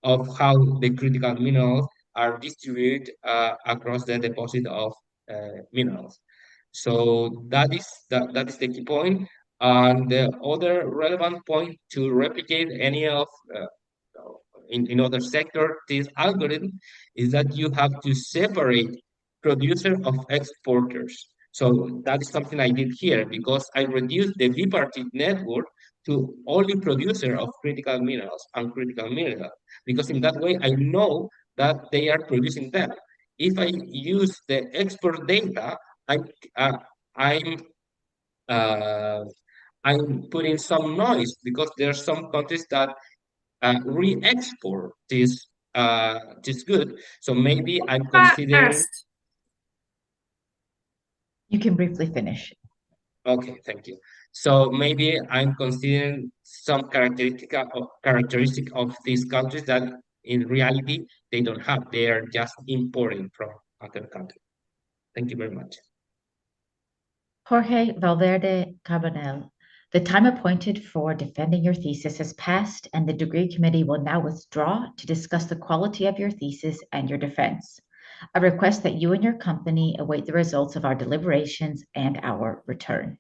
[SPEAKER 2] of how the critical minerals are distributed across the deposit of minerals. So that is the key point. And the other relevant point to replicate any of in other sector, this algorithm is that you have to separate producer of exporters. So that is something I did here because I reduced the bipartite network to only producer of critical minerals and critical minerals. because in that way I know that they are producing them. If I use the export data, uh, I'm uh, I'm putting some noise because there are some countries that re-export this good. So maybe I'm considering.
[SPEAKER 5] Asked.
[SPEAKER 1] You can briefly finish.
[SPEAKER 2] Okay, thank you. So maybe I'm considering some characteristic of these countries that in reality they don't have. They are just importing from other countries. Thank you very much.
[SPEAKER 1] Jorge Valverde Carbonell, the time appointed for defending your thesis has passed, and the degree committee will now withdraw to discuss the quality of your thesis and your defense. I request that you and your company await the results of our deliberations and our return.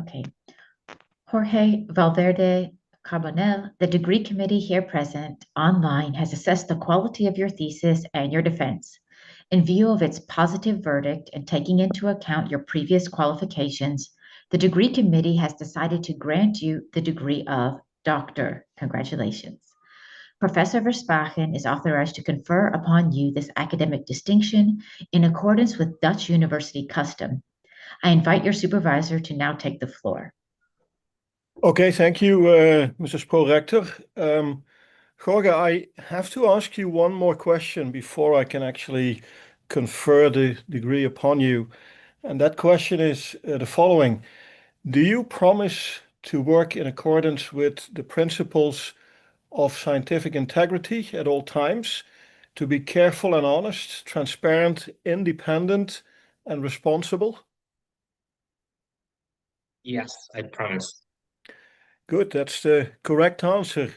[SPEAKER 1] Okay. Jorge Valverde Carbonell, the degree committee here present online has assessed the quality of your thesis and your defense. In view of its positive verdict and taking into account your previous qualifications, the degree committee has decided to grant you the degree of doctor. Congratulations. Professor Verspachen is authorized to confer upon you this academic distinction in accordance with Dutch university custom. I invite your supervisor to now take the floor.
[SPEAKER 8] Okay, thank you, Mrs. Prorector. Jorge, I have to ask you one more question before I can actually confer the degree upon you. And that question is the following. Do you promise to work in accordance with the principles of scientific integrity at all times, to be careful and honest, transparent, independent, and responsible?
[SPEAKER 2] Yes, I promise.
[SPEAKER 8] Good, that's the correct answer.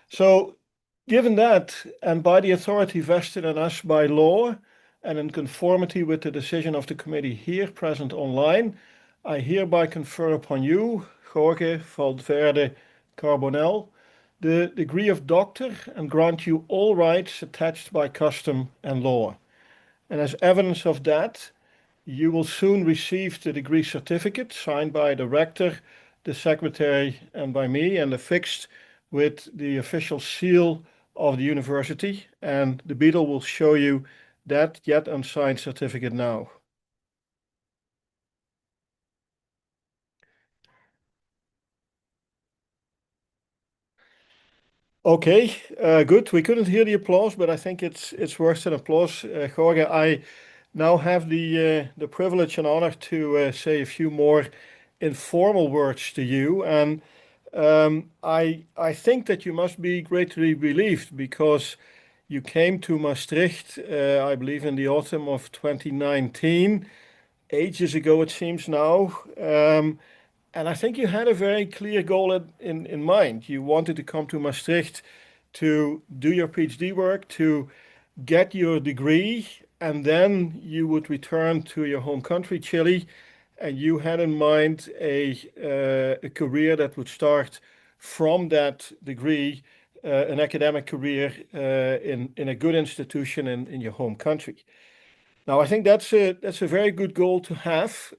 [SPEAKER 8] So, given that, and by the authority vested in us by law, and in conformity with the decision of the committee here present online, I hereby confer upon you, Jorge Valverde Carbonell, the degree of doctor and grant you all rights attached by custom and law. And as evidence of that, you will soon receive the degree certificate signed by the rector, the secretary, and by me, and affixed with the official seal of the university. And the beadle will show you that yet unsigned certificate now. Okay, good. We couldn't hear the applause, but I think it's worth an applause. Jorge, I now have the privilege and honor to say a few more informal words to you. And I think that you must be greatly relieved because you came to Maastricht, I believe, in the autumn of 2019, ages ago it seems now. And I think you had a very clear goal in mind. You wanted to come to Maastricht to do your PhD work, to get your degree, and then you would return to your home country, Chile, and you had in mind a career that would start from that degree, an academic career in a good institution in your home country. Now, I think that's a very good goal to have.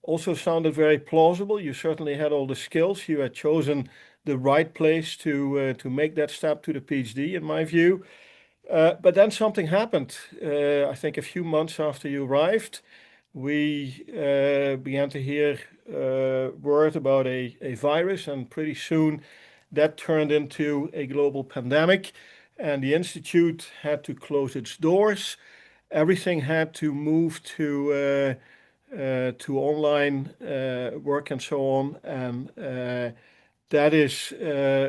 [SPEAKER 8] Also sounded very plausible. You certainly had all the skills. You had chosen the right place to make that step to the PhD, in my view. But then something happened. I think a few months after you arrived, we began to hear word about a virus, and pretty soon that turned into a global pandemic, and the institute had to close its doors. Everything had to move to online work and so on, and that is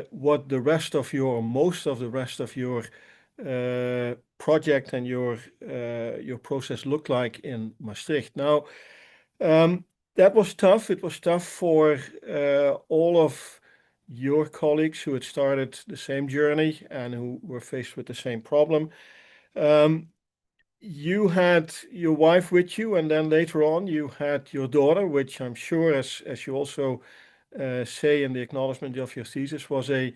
[SPEAKER 8] what the rest of your, most of the rest of your project and your process looked like in Maastricht. Now, that was tough. It was tough for all of your colleagues who had started the same journey and who were faced with the same problem. You had your wife with you, and then later on you had your daughter, which I'm sure, as you also say in the acknowledgement of your thesis, was a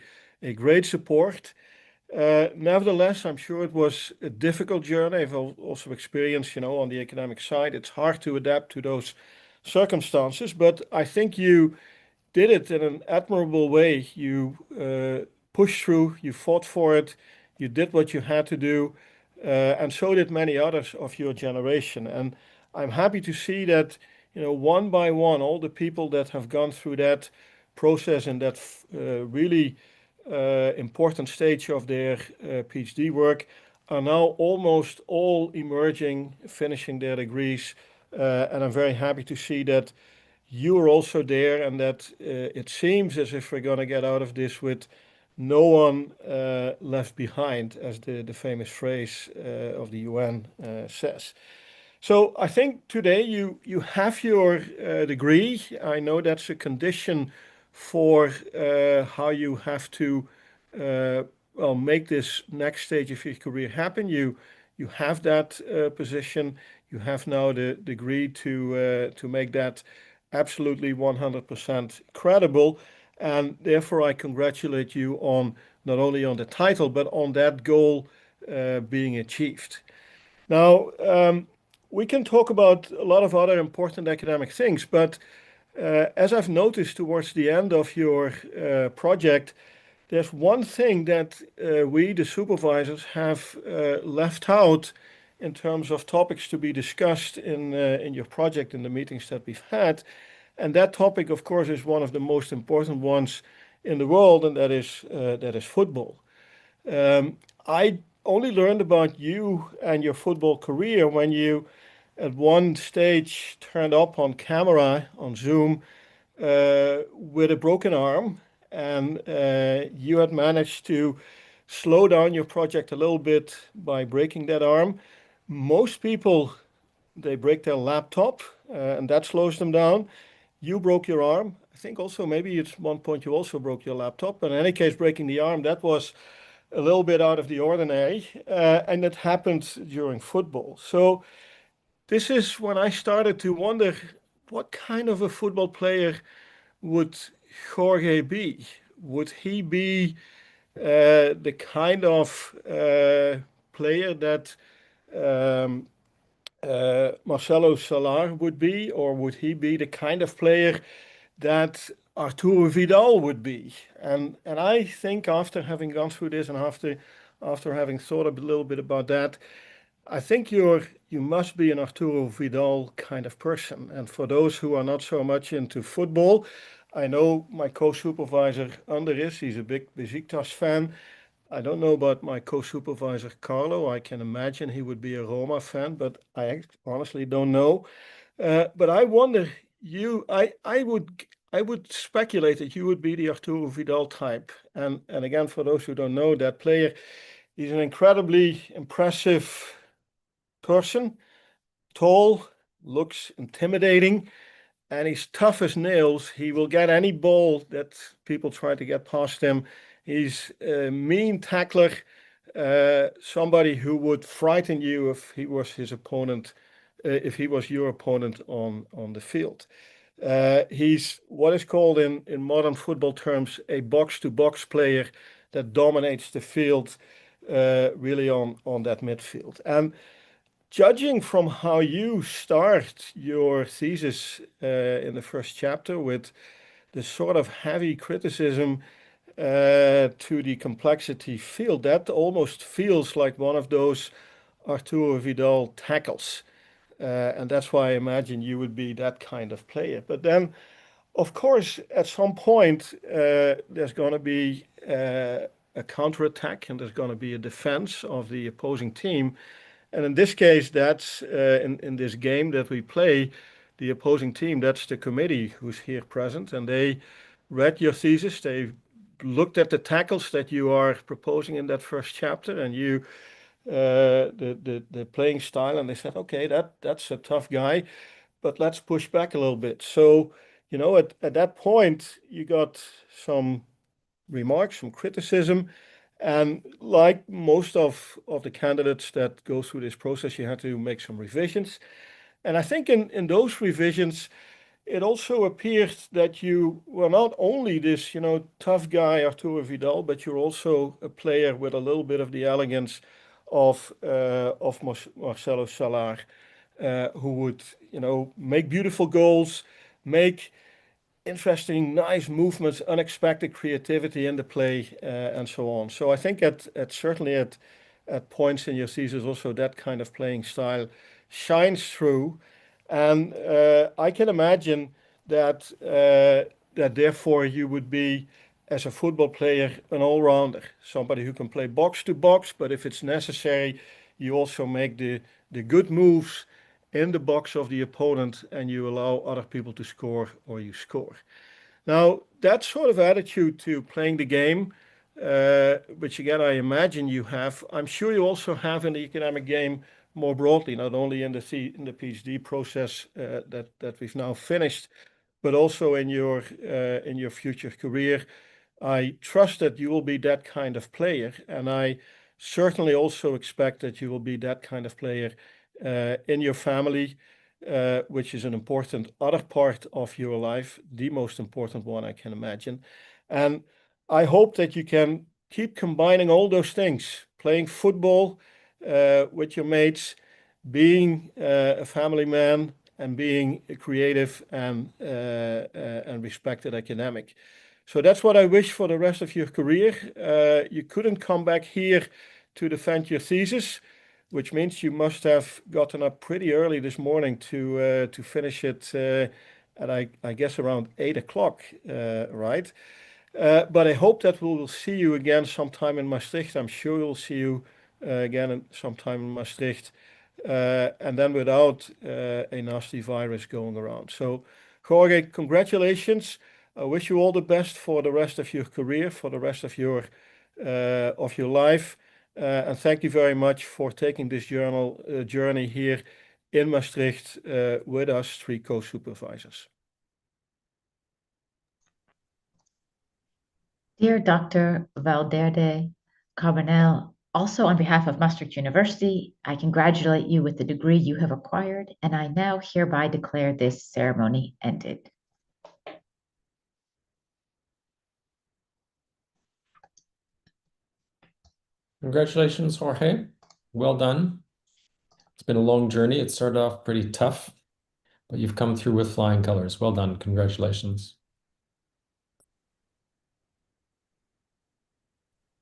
[SPEAKER 8] great support. Nevertheless, I'm sure it was a difficult journey. I've also experienced, on the academic side, it's hard to adapt to those circumstances, but I think you did it in an admirable way. You pushed through, you fought for it, you did what you had to do. And so did many others of your generation. And I'm happy to see that, one by one, all the people that have gone through that process and that really important stage of their PhD work are now almost all emerging, finishing their degrees. And I'm very happy to see that you are also there, and that it seems as if we're going to get out of this with no one left behind, as the famous phrase of the UN says. So I think today you have your degree. I know that's a condition for how you have to make this next stage of your career happen. You have that position. You have now the degree to make that absolutely 100% credible. And therefore, I congratulate you on not only on the title, but on that goal being achieved. Now, we can talk about a lot of other important academic things, but as I've noticed towards the end of your project, there's one thing that we, the supervisors, have left out in terms of topics to be discussed in your project, in the meetings that we've had. And that topic, of course, is one of the most important ones in the world, and that is football. I only learned about you and your football career when you, at one stage, turned up on camera on Zoom with a broken arm, and you had managed to slow down your project a little bit by breaking that arm. Most people, they break their laptop, and that slows them down. You broke your arm. I think also maybe at one point you also broke your laptop. But in any case, breaking the arm, that was a little bit out of the ordinary, and it happened during football. So this is when I started to wonder, what kind of a football player would Jorge be? Would he be the kind of player that Marcelo Salar would be, or would he be the kind of player that Arturo Vidal would be? And I think after having gone through this and after having thought a little bit about that, I think you must be an Arturo Vidal kind of person. And for those who are not so much into football, I know my co-supervisor Andres, he's a big Besiktas fan. I don't know about my co-supervisor Carlo. I can imagine he would be a Roma fan, but I honestly don't know. But I wonder, I would speculate that you would be the Arturo Vidal type. And again, for those who don't know, that player, he's an incredibly impressive person, tall, looks intimidating, and he's tough as nails. He will get any ball that people try to get past him. He's a mean tackler, somebody who would frighten you if he was his opponent, if he was your opponent on the field. He's what is called in modern football terms a box-to-box player that dominates the field, really on that midfield. And judging from how you start your thesis in the first chapter with the sort of heavy criticism to the complexity field, that almost feels like one of those Arturo Vidal tackles. And that's why I imagine you would be that kind of player. But then, of course, at some point, there's going to be a counterattack and there's going to be a defense of the opposing team. And in this case, that's in this game that we play, the opposing team, that's the committee who's here present. And they read your thesis. They looked at the tackles that you are proposing in that first chapter, and you the playing style, and they said, okay, that's a tough guy, but let's push back a little bit. So, you know, at that point, you got some remarks, some criticism. And like most of the candidates that go through this process, you had to make some revisions. And I think in those revisions, it also appeared that you were not only this, you know, tough guy, Arturo Vidal, but you're also a player with a little bit of the elegance of Marcelo Salar, who would, you know, make beautiful goals, make interesting, nice movements, unexpected creativity in the play, and so on. So I think certainly at points in your thesis also that kind of playing style shines through, and I can imagine that therefore you would be, as a football player, an all-rounder, somebody who can play box to box, but if it's necessary, you also make the good moves in the box of the opponent, and you allow other people to score, or you score. Now, that sort of attitude to playing the game, which again, I imagine you have, I'm sure you also have in the academic game more broadly, not only in the PhD process that we've now finished, but also in your future career. I trust that you will be that kind of player, and I certainly also expect that you will be that kind of player in your family. which is an important other part of your life, the most important one I can imagine. And I hope that you can keep combining all those things, playing football with your mates, being a family man, and being a creative and respected academic. So that's what I wish for the rest of your career. You couldn't come back here to defend your thesis, which means you must have gotten up pretty early this morning to finish it at I guess around 8 o'clock, right? But I hope that we will see you again sometime in Maastricht. I'm sure we'll see you again sometime in Maastricht, and then without a nasty virus going around. So, Jorge, congratulations. I wish you all the best for the rest of your career, for the rest of your life. And thank you very much for taking this journey here in Maastricht with us 3 co-supervisors.
[SPEAKER 1] Dear Dr. Valverde, Carbonell, also on behalf of Maastricht University, I congratulate you with the degree you have acquired, and I now hereby declare this ceremony ended.
[SPEAKER 3] Congratulations, Jorge. Well done. It's been a long journey. It started off pretty tough, but you've come through with flying colors. Well done. Congratulations.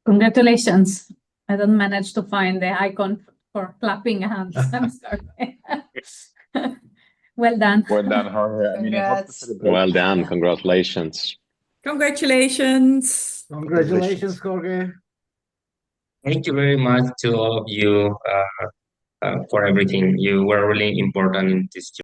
[SPEAKER 5] Congratulations. I don't manage to find the icon for clapping hands. I'm sorry. Well done.
[SPEAKER 7] Well done, Jorge. I mean, I hope to celebrate.
[SPEAKER 9] Well done. Congratulations.
[SPEAKER 10] Congratulations.
[SPEAKER 11] Congratulations, Jorge.
[SPEAKER 2] Thank you very much to all of you for everything. You were really important in this